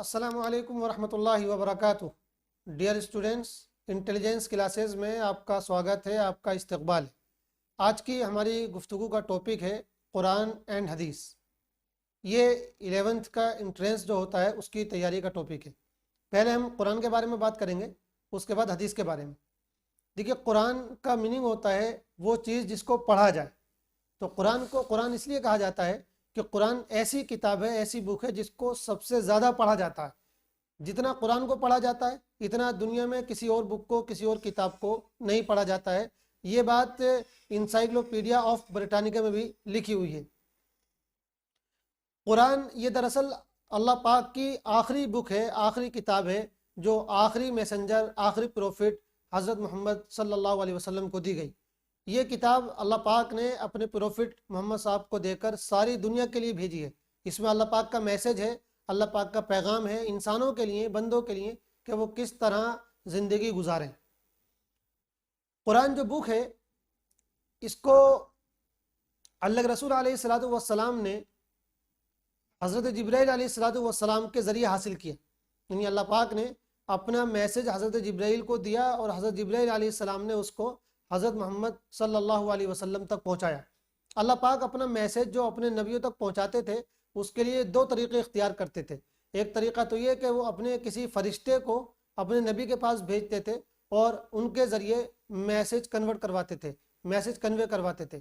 السلام علیکم ورحمۃ اللہ وبرکاتہ۔ ڈیئر اسٹوڈنٹس، انٹیلیجنس کلاسز میں آپ کا سواگت ہے، آپ کا استقبال ہے۔ آج کی ہماری گفتگو کا ٹاپک ہے قرآن اینڈ حدیث۔ یہ 11th کا انٹرنس جو ہوتا ہے اس کی تیاری کا ٹاپک ہے۔ پہلے ہم قرآن کے بارے میں بات کریں گے، اس کے بعد حدیث کے بارے میں۔ دیکھیے، قرآن کا میننگ ہوتا ہے وہ چیز جس کو پڑھا جائے۔ تو قرآن کو قرآن اس لیے کہا جاتا ہے کہ قرآن ایسی کتاب ہے، ایسی بک ہے جس کو سب سے زیادہ پڑھا جاتا ہے۔ جتنا قرآن کو پڑھا جاتا ہے اتنا دنیا میں کسی اور بک کو، کسی اور کتاب کو نہیں پڑھا جاتا ہے۔ یہ بات انسائکلوپیڈیا آف بریٹانیکا میں بھی لکھی ہوئی ہے۔ قرآن یہ دراصل اللہ پاک کی آخری بک ہے، آخری کتاب ہے، جو آخری میسنجر، آخری پروفٹ حضرت محمد صلی اللہ علیہ وسلم کو دی گئی۔ یہ کتاب اللہ پاک نے اپنے پروفٹ محمد صاحب کو دے کر ساری دنیا کے لیے بھیجی ہے۔ اس میں اللہ پاک کا میسج ہے، اللہ پاک کا پیغام ہے انسانوں کے لیے، بندوں کے لیے، کہ وہ کس طرح زندگی گزاریں۔ قرآن جو بک ہے اس کو اللہ کے رسول علیہ السلام نے حضرت جبرائیل علیہ السلام کے ذریعے حاصل کیا۔ یعنی اللہ پاک نے اپنا میسج حضرت جبرائیل کو دیا اور حضرت جبرائیل علیہ السلام نے اس کو حضرت محمد صلی اللہ علیہ وسلم تک پہنچایا۔ اللہ پاک اپنا میسج جو اپنے نبیوں تک پہنچاتے تھے اس کے لیے دو طریقے اختیار کرتے تھے۔ ایک طریقہ تو یہ کہ وہ اپنے کسی فرشتے کو اپنے نبی کے پاس بھیجتے تھے اور ان کے ذریعے میسج کنورٹ کرواتے تھے، میسج کنوے کرواتے تھے۔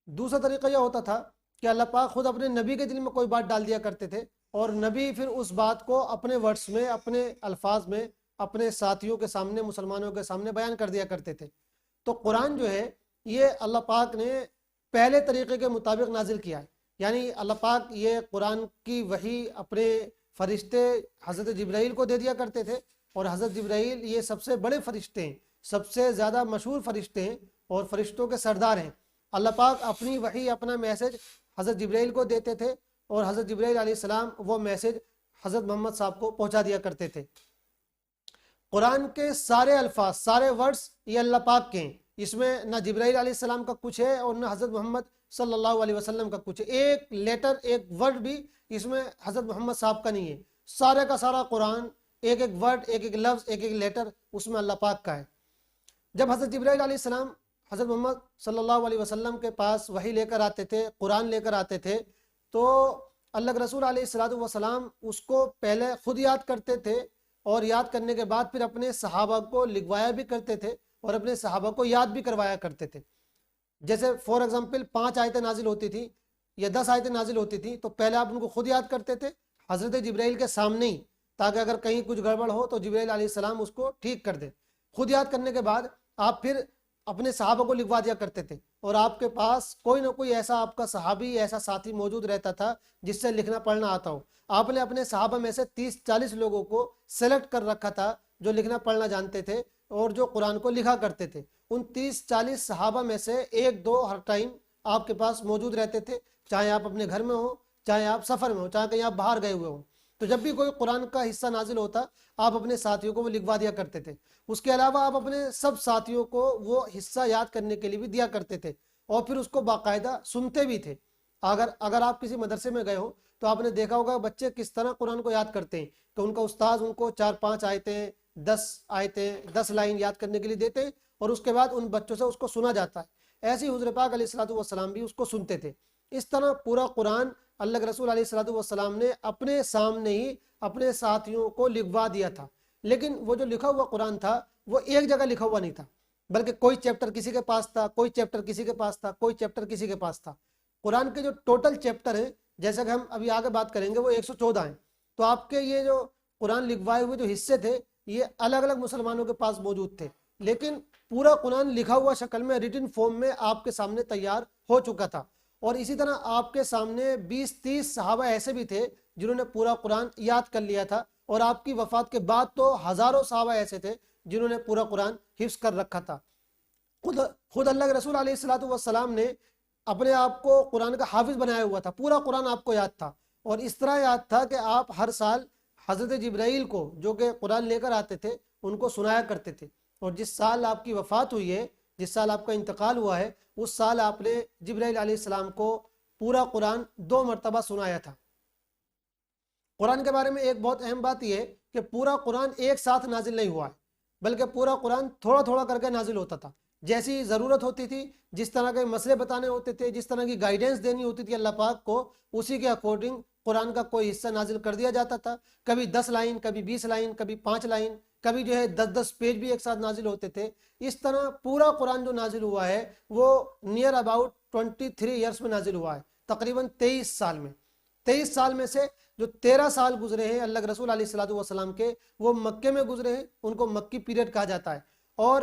دوسرا طریقہ یہ ہوتا تھا کہ اللہ پاک خود اپنے نبی کے دل میں کوئی بات ڈال دیا کرتے تھے اور نبی پھر اس بات کو اپنے ورڈز میں، اپنے الفاظ میں اپنے ساتھیوں کے سامنے، مسلمانوں کے سامنے بیان کر دیا کرتے تھے۔ تو قرآن جو ہے یہ اللہ پاک نے پہلے طریقے کے مطابق نازل کیا ہے۔ یعنی اللہ پاک یہ قرآن کی وحی اپنے فرشتے حضرت جبرائیل کو دے دیا کرتے تھے، اور حضرت جبرائیل یہ سب سے بڑے فرشتے ہیں، سب سے زیادہ مشہور فرشتے ہیں اور فرشتوں کے سردار ہیں۔ اللہ پاک اپنی وحی، اپنا میسج حضرت جبرائیل کو دیتے تھے اور حضرت جبرائیل علیہ السلام وہ میسج حضرت محمد صاحب کو پہنچا دیا کرتے تھے۔ قرآن کے سارے الفاظ، سارے ورڈز یہ اللہ پاک کے ہیں۔ اس میں نہ جبرائیل علیہ السلام کا کچھ ہے اور نہ حضرت محمد صلی اللہ علیہ وسلم کا کچھ ہے۔ ایک لیٹر، ایک ورڈ بھی اس میں حضرت محمد صاحب کا نہیں ہے۔ سارے کا سارا قرآن، ایک ایک ورڈ، ایک ایک لفظ، ایک ایک لیٹر اس میں اللہ پاک کا ہے۔ جب حضرت جبرائیل علیہ السلام حضرت محمد صلی اللہ علیہ وسلم کے پاس وحی لے کر آتے تھے، قرآن لے کر آتے تھے، تو اللہ کے رسول علیہ السلام اس کو پہلے خود یاد کرتے تھے اور یاد کرنے کے بعد پھر اپنے صحابہ کو لکھوایا بھی کرتے تھے اور اپنے صحابہ کو یاد بھی کروایا کرتے تھے۔ جیسے فور ایگزامپل 5 آیتیں نازل ہوتی تھی یا 10 آیتیں نازل ہوتی تھی تو پہلے آپ ان کو خود یاد کرتے تھے حضرت جبرائیل کے سامنے ہی، تاکہ اگر کہیں کچھ گڑبڑ ہو تو جبرائیل علیہ السلام اس کو ٹھیک کر دے۔ خود یاد کرنے کے بعد آپ پھر اپنے صحابہ کو لکھوا دیا کرتے تھے، اور آپ کے پاس کوئی نہ کوئی ایسا آپ کا صحابی، ایسا ساتھی موجود رہتا تھا جس سے لکھنا پڑھنا آتا ہو۔ آپ نے اپنے صحابہ میں سے 30-40 لوگوں کو سلیکٹ کر رکھا تھا جو لکھنا پڑھنا جانتے تھے اور جو قرآن کو لکھا کرتے تھے۔ ان 30-40 صحابہ میں سے 1-2 ہر ٹائم آپ کے پاس موجود رہتے تھے، چاہے آپ اپنے گھر میں ہوں، چاہے آپ سفر میں ہوں، چاہے کہیں آپ باہر گئے ہوئے ہوں۔ تو جب بھی کوئی قرآن کا حصہ نازل ہوتا آپ اپنے ساتھیوں کو وہ لکھوا دیا کرتے تھے۔ اس کے علاوہ آپ اپنے سب ساتھیوں کو وہ حصہ یاد کرنے کے لیے بھی دیا کرتے تھے اور پھر اس کو باقاعدہ سنتے بھی تھے۔ اگر آپ کسی مدرسے میں گئے ہو تو آپ نے دیکھا ہوگا بچے کس طرح قرآن کو یاد کرتے ہیں، کہ ان کا استاذ ان کو 4-5 آیتیں، 10 آیتیں، 10 لائن یاد کرنے کے لیے دیتے ہیں اور اس کے بعد ان بچوں سے اس کو سنا جاتا ہے۔ ایسے ہی حضور پاک علیہ السلام بھی اس کو سنتے تھے۔ اس طرح پورا قرآن اللہ کے رسول علیہ السلام نے اپنے سامنے ہی اپنے ساتھیوں کو لکھوا دیا تھا۔ لیکن وہ جو لکھا ہوا قرآن تھا وہ ایک جگہ لکھا ہوا نہیں تھا، بلکہ کوئی چیپٹر کسی کے پاس تھا، کوئی چیپٹر کسی کے پاس تھا، کوئی چیپٹر کسی کے پاس تھا۔ قرآن کے جو ٹوٹل چیپٹر ہیں، جیسا کہ ہم ابھی آگے بات کریں گے، وہ 114 ہیں۔ تو آپ کے یہ جو قرآن لکھوائے ہوئے جو حصے تھے یہ الگ الگ مسلمانوں کے پاس موجود تھے، لیکن پورا قرآن لکھا ہوا شکل میں، ریٹن فارم میں آپ کے سامنے تیار ہو چکا تھا۔ اور اسی طرح آپ کے سامنے 20-30 صحابہ ایسے بھی تھے جنہوں نے پورا قرآن یاد کر لیا تھا، اور آپ کی وفات کے بعد تو ہزاروں صحابہ ایسے تھے جنہوں نے پورا قرآن حفظ کر رکھا تھا۔ خود اللہ کے رسول علیہ السلام نے اپنے آپ کو قرآن کا حافظ بنایا ہوا تھا، پورا قرآن آپ کو یاد تھا، اور اس طرح یاد تھا کہ آپ ہر سال حضرت جبرائیل کو جو کہ قرآن لے کر آتے تھے ان کو سنایا کرتے تھے۔ اور جس سال آپ کی وفات ہوئی ہے، جس سال آپ کا انتقال ہوا ہے، اس سال آپ نے جبرائیل علیہ السلام کو پورا قرآن 2 مرتبہ سنایا تھا۔ قرآن کے بارے میں ایک بہت اہم بات یہ ہے کہ پورا قرآن ایک ساتھ نازل نہیں ہوا ہے، بلکہ پورا قرآن تھوڑا تھوڑا کر کے نازل ہوتا تھا، جیسی ضرورت ہوتی تھی، جس طرح کے مسئلے بتانے ہوتے تھے، جس طرح کی گائیڈنس دینی ہوتی تھی اللہ پاک کو، اسی کے اکارڈنگ قرآن کا کوئی حصہ نازل کر دیا جاتا تھا۔ کبھی 10 لائن، کبھی 20 لائن، کبھی 5 لائن، کبھی 10 پیج بھی ایک ساتھ نازل ہوتے تھے۔ اس طرح پورا قرآن جو نازل ہوا ہے وہ نیئر اباؤٹ 23 ایئرس میں نازل ہوا ہے، تقریباً 23 سال میں۔ 23 سال میں سے جو 13 سال گزرے ہیں اللہ کے رسول علیہ الصلوۃ والسلام کے، وہ مکے میں گزرے ہیں، ان کو مکی پیریڈ کہا جاتا ہے، اور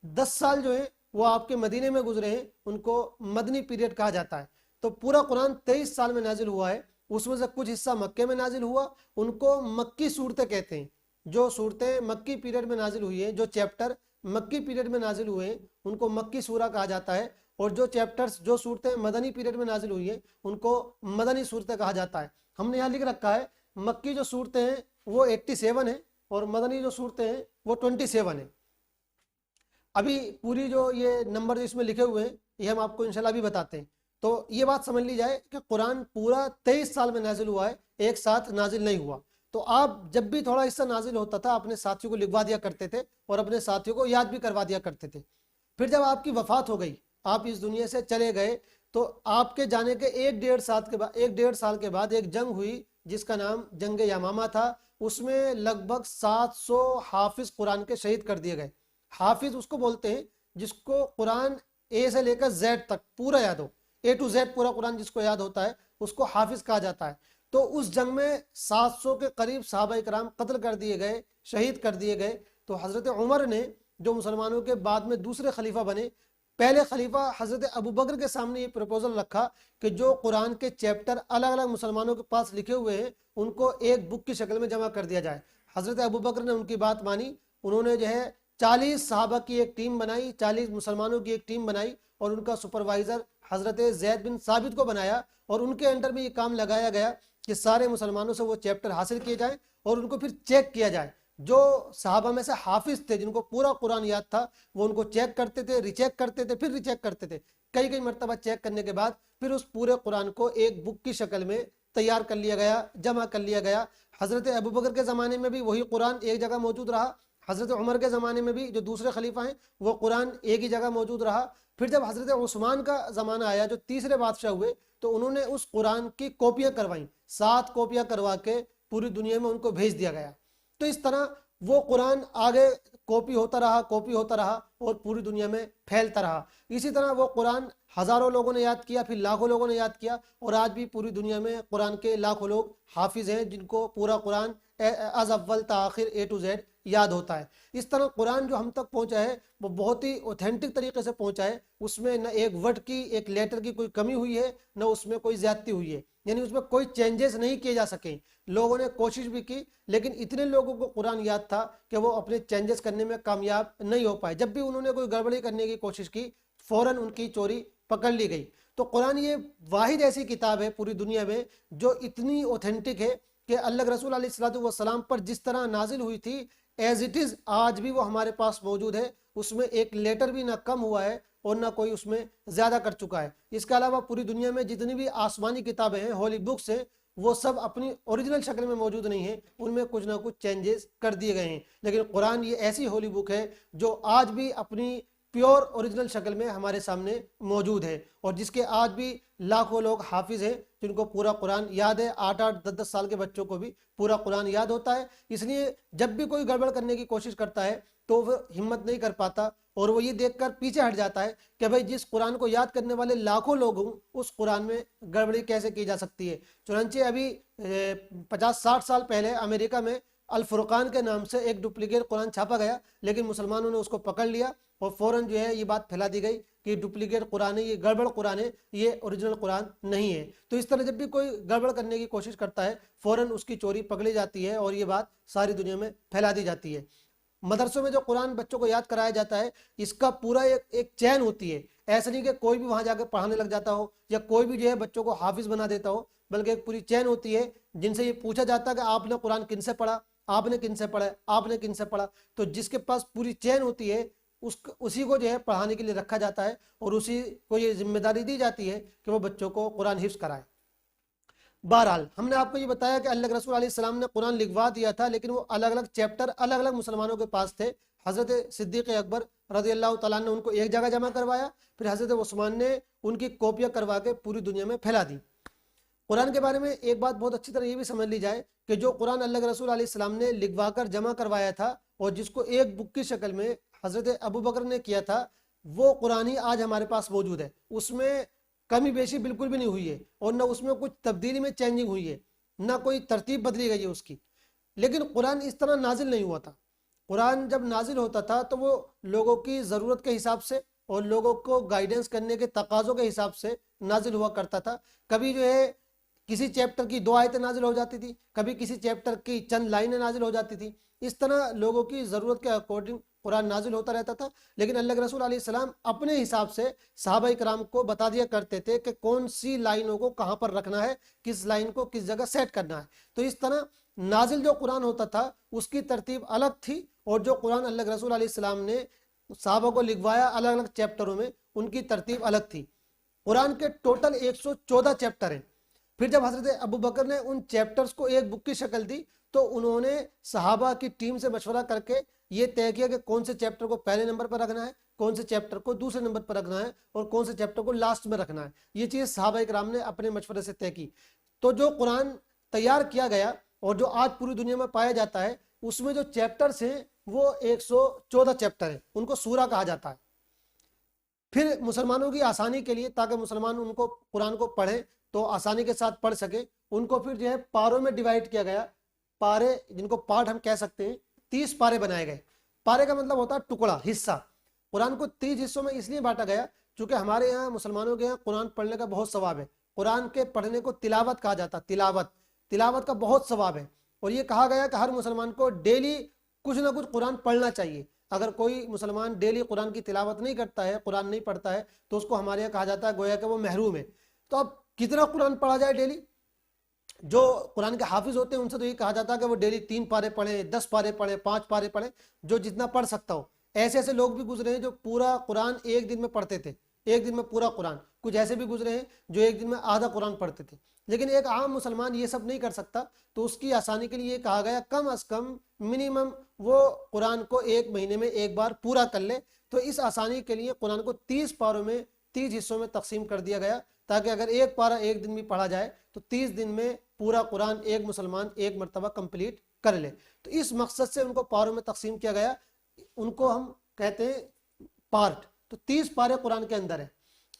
10 سال جو ہیں وہ آپ کے مدینے میں گزرے ہیں، ان کو مدنی پیریڈ کہا جاتا ہے۔ تو پورا قرآن 23 سال میں نازل ہوا ہے، اس میں سے کچھ حصہ مکے میں نازل ہوا، ان کو مکی صورتیں کہتے ہیں۔ جو صورتیں مکی پیریڈ میں نازل ہوئی ہیں، جو چیپٹر مکی پیریڈ میں نازل ہوئے ہیں، ان کو مکی سورہ کہا جاتا ہے، اور جو چیپٹرز، جو صورتیں مدنی پیریڈ میں نازل ہوئی ہیں، ان کو مدنی صورتیں کہا جاتا ہے۔ ہم نے یہاں لکھ رکھا ہے مکی جو صورتیں ہیں وہ 87 ہیں، اور مدنی جو صورتیں ہیں وہ 27 ہیں۔ ابھی پوری جو یہ نمبر اس میں لکھے ہوئے ہیں یہ ہم آپ کو انشاءاللہ بھی بتاتے ہیں۔ تو یہ بات سمجھ لی جائے کہ قرآن پورا 23 سال میں نازل ہوا ہے، ایک ساتھ نازل نہیں ہوا۔ تو آپ جب بھی تھوڑا حصہ نازل ہوتا تھا اپنے ساتھیوں کو لکھوا دیا کرتے تھے، اور اپنے ساتھیوں کو یاد بھی کروا دیا کرتے تھے۔ پھر جب آپ کی وفات ہو گئی، آپ اس دنیا سے چلے گئے، تو آپ کے جانے کے 1.5 سال کے بعد ایک جنگ ہوئی جس کا نام جنگ یمامہ تھا۔ اس میں لگ بھگ 700 حافظ قرآن کے شہید کر دیے گئے۔ حافظ اس کو بولتے ہیں جس کو قرآن اے سے لے کر زیڈ تک پورا یاد ہو، اے ٹو زیڈ پورا قرآن جس کو یاد ہوتا ہے اس کو حافظ کہا جاتا ہے۔ تو اس جنگ میں 700 کے قریب صحابہ کرام قتل کر دیے گئے، شہید کر دیے گئے۔ تو حضرت عمر نے، جو مسلمانوں کے بعد میں دوسرے خلیفہ بنے، پہلے خلیفہ حضرت ابوبکر کے سامنے یہ پروپوزل رکھا کہ جو قرآن کے چیپٹر الگ الگ مسلمانوں کے پاس لکھے ہوئے ہیں ان کو ایک بک کی شکل میں جمع کر دیا جائے۔ حضرت ابوبکر نے ان کی بات مانی، انہوں نے جو ہے 40 صحابہ کی ایک ٹیم بنائی، 40 مسلمانوں کی ایک ٹیم بنائی، اور ان کا سپروائزر حضرت زید بن ثابت کو بنایا، اور ان کے انڈر میں یہ کام لگایا گیا کہ سارے مسلمانوں سے وہ چیپٹر حاصل کیے جائیں اور ان کو پھر چیک کیا جائے۔ جو صحابہ میں سے حافظ تھے جن کو پورا قرآن یاد تھا، وہ ان کو چیک کرتے تھے، ری چیک کرتے تھے، پھر ری چیک کرتے تھے۔ کئی مرتبہ چیک کرنے کے بعد پھر اس پورے قرآن کو ایک بک کی شکل میں تیار کر لیا گیا، جمع کر لیا گیا۔ حضرت ابوبکر کے زمانے میں بھی وہی قرآن ایک جگہ موجود رہا، حضرت عمر کے زمانے میں بھی جو دوسرے خلیفہ ہیں وہ قرآن ایک ہی جگہ موجود رہا۔ پھر جب حضرت عثمان کا زمانہ آیا، جو تیسرے بادشاہ ہوئے، تو انہوں نے اس قرآن کی کاپیاں کروائیں، 7 کاپیاں کروا کے پوری دنیا میں ان کو بھیج دیا گیا۔ تو اس طرح وہ قرآن آگے کاپی ہوتا رہا اور پوری دنیا میں پھیلتا رہا۔ اسی طرح وہ قرآن ہزاروں لوگوں نے یاد کیا، پھر لاکھوں لوگوں نے یاد کیا، اور آج بھی پوری دنیا میں قرآن کے لاکھوں لوگ حافظ ہیں جن کو پورا قرآن از اول تا آخر اے ٹو زیڈ یاد ہوتا ہے۔ اس طرح قرآن جو ہم تک پہنچا ہے وہ بہت ہی اوتھینٹک طریقے سے پہنچا ہے، اس میں نہ ایک ورڈ کی، ایک لیٹر کی کوئی کمی ہوئی ہے، نہ اس میں کوئی زیادتی ہوئی ہے، یعنی اس میں کوئی چینجز نہیں کیے جا سکے۔ لوگوں نے کوشش بھی کی لیکن اتنے لوگوں کو قرآن یاد تھا کہ وہ اپنے چینجز کرنے میں کامیاب نہیں ہو پائے۔ جب بھی انہوں نے کوئی گڑبڑی کرنے کی کوشش کی فوراً ان کی چوری پکڑ لی گئی۔ تو قرآن یہ واحد ایسی کتاب ہے پوری دنیا میں جو اتنی اوتھینٹک ہے کہ اللہ کے رسول علیہ الصلوۃ والسلام پر جس طرح نازل ہوئی تھی ایز اٹ از آج بھی وہ ہمارے پاس موجود ہے، اس میں ایک لیٹر بھی نہ کم ہوا ہے اور نہ کوئی اس میں زیادہ کر چکا ہے۔ اس کے علاوہ پوری دنیا میں جتنی بھی آسمانی کتابیں ہیں، ہولی بکس ہیں، وہ سب اپنی اوریجنل شکل میں موجود نہیں ہیں، ان میں کچھ نہ کچھ چینجز کر دیے گئے ہیں۔ لیکن قرآن یہ ایسی ہولی بک ہے جو آج بھی اپنی پیور اوریجنل شکل میں ہمارے سامنے موجود ہے، اور جس کے آج بھی لاکھوں لوگ حافظ ہیں جن کو پورا قرآن یاد ہے۔ 8 10 سال کے بچوں کو بھی پورا قرآن یاد ہوتا ہے۔ اس لیے جب بھی کوئی گڑبڑ کرنے کی کوشش کرتا ہے تو وہ ہمت نہیں کر پاتا، اور وہ یہ دیکھ کر پیچھے ہٹ جاتا ہے کہ بھائی جس قرآن کو یاد کرنے والے لاکھوں لوگ ہوں اس قرآن میں گڑبڑی کیسے کی جا سکتی ہے۔ چنانچہ ابھی 50 60 سال پہلے امریکہ میں الفرقان کے نام سے ایک ڈپلیکیٹ قرآن چھاپا گیا، لیکن مسلمانوں نے اس کو پکڑ لیا اور فوراً جو ہے یہ بات پھیلا دی گئی کہ ڈپلیکیٹ قرآن ہے، یہ گڑبڑ قرآن ہے، یہ اوریجنل قرآن نہیں ہے۔ تو اس طرح جب بھی کوئی گڑبڑ کرنے کی کوشش کرتا ہے فوراً اس کی چوری پکڑی جاتی ہے اور یہ بات ساری دنیا میں پھیلا دی جاتی ہے۔ مدرسوں میں جو قرآن بچوں کو یاد کرایا جاتا ہے اس کا پورا ایک چین ہوتی ہے، ایسا نہیں کہ کوئی بھی وہاں جا کے پڑھانے لگ جاتا ہو یا کوئی بھی جو ہے بچوں کو حافظ بنا دیتا ہو، بلکہ ایک پوری چین ہوتی ہے جن سے یہ پوچھا جاتا ہے کہ آپ نے قرآن کن سے پڑھا، آپ نے کن سے پڑھا، آپ نے کن سے پڑھا۔ تو جس کے پاس پوری چین ہوتی ہے اسی کو جو ہے پڑھانے کے لیے رکھا جاتا ہے، اور اسی کو یہ ذمہ داری دی جاتی ہے کہ وہ بچوں کو قرآن حفظ کرائے۔ بہرحال ہم نے آپ کو یہ بتایا کہ اللہ کے رسول علیہ السلام نے قرآن لکھوا دیا تھا، لیکن وہ الگ الگ چیپٹر الگ الگ مسلمانوں کے پاس تھے۔ حضرت صدیق اکبر رضی اللہ تعالیٰ نے ان کو ایک جگہ جمع کروایا، پھر حضرت عثمان نے ان کی کاپیاں کروا کے پوری دنیا میں پھیلا دی۔ قرآن کے بارے میں ایک بات بہت اچھی طرح یہ بھی سمجھ لی جائے کہ جو قرآن اللہ کے رسول علیہ السلام نے لکھوا کر جمع کروایا تھا اور جس کو ایک بک کی شکل میں حضرت ابو بکر نے کیا تھا، وہ قرآن ہی آج ہمارے پاس موجود ہے۔ اس میں کمی بیشی بالکل بھی نہیں ہوئی ہے، اور نہ اس میں کچھ تبدیلی میں چینجنگ ہوئی ہے، نہ کوئی ترتیب بدلی گئی ہے اس کی۔ لیکن قرآن اس طرح نازل نہیں ہوا تھا۔ قرآن جب نازل ہوتا تھا تو وہ لوگوں کی ضرورت کے حساب سے اور لوگوں کو گائیڈنس کرنے کے تقاضوں کے حساب سے نازل ہوا کرتا تھا۔ کبھی جو ہے کسی چیپٹر کی 2 آیتیں نازل ہو جاتی تھی، کبھی کسی چیپٹر کی چند لائنیں نازل ہو جاتی تھی۔ اس طرح لوگوں کی ضرورت کے اکارڈنگ قرآن نازل ہوتا رہتا تھا۔ لیکن اللہ کے رسول علیہ السلام اپنے حساب سے صحابہ کرام کو بتا دیا کرتے تھے کہ کون سی لائنوں کو کہاں پر رکھنا ہے، کس لائن کو کس جگہ سیٹ کرنا ہے۔ تو اس طرح نازل جو قرآن ہوتا تھا اس کی ترتیب الگ تھی، اور جو قرآن اللہ کے رسول علیہ السلام نے صحابہ کو لکھوایا الگ الگ چیپٹروں میں، ان کی ترتیب الگ تھی۔ قرآن کے ٹوٹل 114 چیپٹر ہیں۔ پھر جب حضرت ابو بکر نے ان چیپٹرز کو ایک بک کی شکل دی تو انہوں نے صحابہ کی ٹیم سے مشورہ کر کے یہ طے کیا کہ کون سے چیپٹر کو پہلے نمبر پر رکھنا ہے، کون سے چیپٹر کو دوسرے نمبر پر رکھنا ہے، اور کون سے چیپٹر کو لاسٹ میں رکھنا ہے۔ یہ چیز صحابہ کرام نے اپنے مشورے سے طے کی۔ تو جو قرآن تیار کیا گیا اور جو آج پوری دنیا میں پایا جاتا ہے، اس میں جو چیپٹرز ہیں وہ 114 چیپٹر ہیں، ان کو سورہ کہا جاتا ہے۔ پھر مسلمانوں کی آسانی کے لیے، تاکہ مسلمان ان کو قرآن کو پڑھیں تو آسانی کے ساتھ پڑھ سکے، ان کو پھر جو ہے پاروں میں ڈیوائڈ کیا گیا۔ پارے جن کو پارٹ ہم کہہ سکتے ہیں، 30 پارے بنائے گئے۔ پارے کا مطلب ہوتا ہے ٹکڑا، حصہ۔ قرآن کو 30 حصوں میں اس لیے بانٹا گیا چونکہ ہمارے یہاں مسلمانوں کے یہاں قرآن پڑھنے کا بہت ثواب ہے۔ قرآن کے پڑھنے کو تلاوت کہا جاتا، تلاوت کا بہت ثواب ہے۔ اور یہ کہا گیا کہ ہر مسلمان کو ڈیلی کچھ نہ کچھ قرآن پڑھنا چاہیے۔ اگر کوئی مسلمان ڈیلی قرآن کی تلاوت نہیں کرتا ہے، قرآن نہیں پڑھتا ہے، تو اس کو ہمارے یہاں کہا جاتا ہے گویا کہ وہ محروم ہے۔ تو اب کتنا قرآن پڑھا جائے ڈیلی؟ جو قرآن کے حافظ ہوتے ہیں ان سے تو یہ کہا جاتا ہے کہ وہ ڈیلی 3 پارے پڑھیں، 10 پارے پڑھیں، 5 پارے پڑھیں، جو جتنا پڑھ سکتا ہو۔ ایسے ایسے لوگ بھی گزرے ہیں جو پورا قرآن ایک دن میں پڑھتے تھے، ایک دن میں پورا قرآن۔ کچھ ایسے بھی گزرے ہیں جو ایک دن میں آدھا قرآن پڑھتے تھے۔ لیکن ایک عام مسلمان یہ سب نہیں کر سکتا، تو اس کی آسانی کے لیے یہ کہا گیا کم از کم منیمم وہ قرآن کو ایک مہینے میں ایک بار پورا کر لے۔ تو اس آسانی کے لیے قرآن کو 30 پاروں میں 30 حصوں میں تقسیم کر دیا گیا، تاکہ اگر ایک پارہ ایک دن بھی پڑھا جائے تو 30 دن میں پورا قرآن ایک مسلمان ایک مرتبہ کمپلیٹ کر لے۔ تو اس مقصد سے ان کو پاروں میں تقسیم کیا گیا، ان کو ہم کہتے ہیں پارٹ۔ تو 30 پارے قرآن کے اندر ہے۔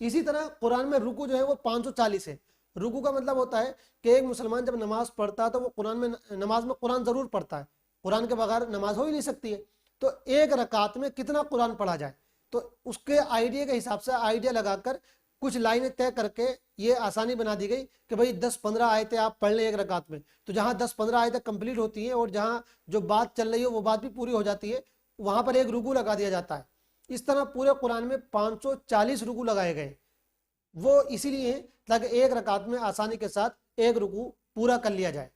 اسی طرح قرآن میں رکوع جو ہے وہ 540 ہے۔ رکوع کا مطلب ہوتا ہے کہ ایک مسلمان جب نماز پڑھتا ہے تو وہ نماز میں قرآن ضرور پڑھتا ہے، قرآن کے بغیر نماز ہو ہی نہیں سکتی ہے۔ تو ایک رکعت میں کتنا قرآن پڑھا جائے، تو اس کے آئیڈیا کے حساب سے آئیڈیا لگا کر کچھ لائنیں طے کر کے یہ آسانی بنا دی گئی کہ بھائی 10-15 آیتیں آپ پڑھ لیں ایک رکعت میں۔ تو جہاں 10-15 آیتیں کمپلیٹ ہوتی ہیں اور جہاں جو بات چل رہی ہے وہ بات بھی پوری ہو جاتی ہے، وہاں پر ایک رکوع لگا دیا جاتا ہے۔ اس طرح پورے قرآن میں 540 رکوع لگائے گئے، وہ اسی لیے ہیں تاکہ ایک رکعت میں آسانی کے ساتھ ایک رکوع پورا کر لیا جائے۔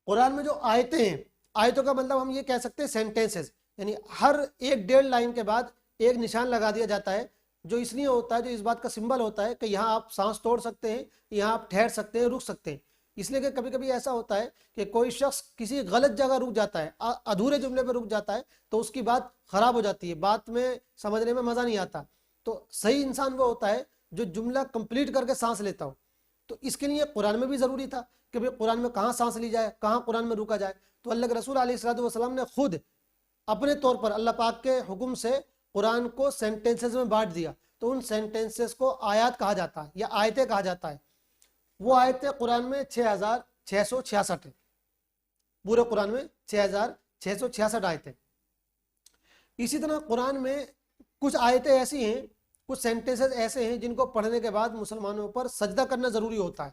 قرآن میں جو آیتیں ہیں، آیتوں کا مطلب ہم یہ کہہ سکتے ہیں سینٹینسز، یعنی ہر 1-1.5 لائن کے بعد ایک نشان لگا دیا جاتا ہے، جو اس لیے ہوتا ہے، جو اس بات کا سمبل ہوتا ہے کہ یہاں آپ سانس توڑ سکتے ہیں، یہاں آپ ٹھہر سکتے ہیں، رک سکتے ہیں۔ اس لیے کہ کبھی کبھی ایسا ہوتا ہے کہ کوئی شخص کسی غلط جگہ رک جاتا ہے، ادھورے جملے پہ رک جاتا ہے، تو اس کی بات خراب ہو جاتی ہے، بات میں سمجھنے میں مزہ نہیں آتا۔ تو صحیح انسان وہ ہوتا ہے جو جملہ کمپلیٹ کر کے سانس لیتا ہو۔ تو اس کے لیے قرآن میں بھی ضروری تھا کہ بھئی قرآن میں کہاں سانس لی جائے، کہاں قرآن میں رکا جائے۔ تو اللہ کے رسول علیہ السلام نے خود اپنے طور پر اللہ پاک کے حکم سے قرآن کو سینٹینسز میں بانٹ دیا۔ تو ان سینٹینسز کو آیات کہا جاتا ہے یا آیتیں کہا جاتا ہے۔ وہ آیتیں قرآن میں 6666 ہیں، پورے قرآن میں 6666 آیتیں۔ اسی طرح قرآن میں کچھ آیتیں ایسی ہیں، کچھ سینٹینسز ایسے ہیں جن کو پڑھنے کے بعد مسلمانوں پر سجدہ کرنا ضروری ہوتا ہے۔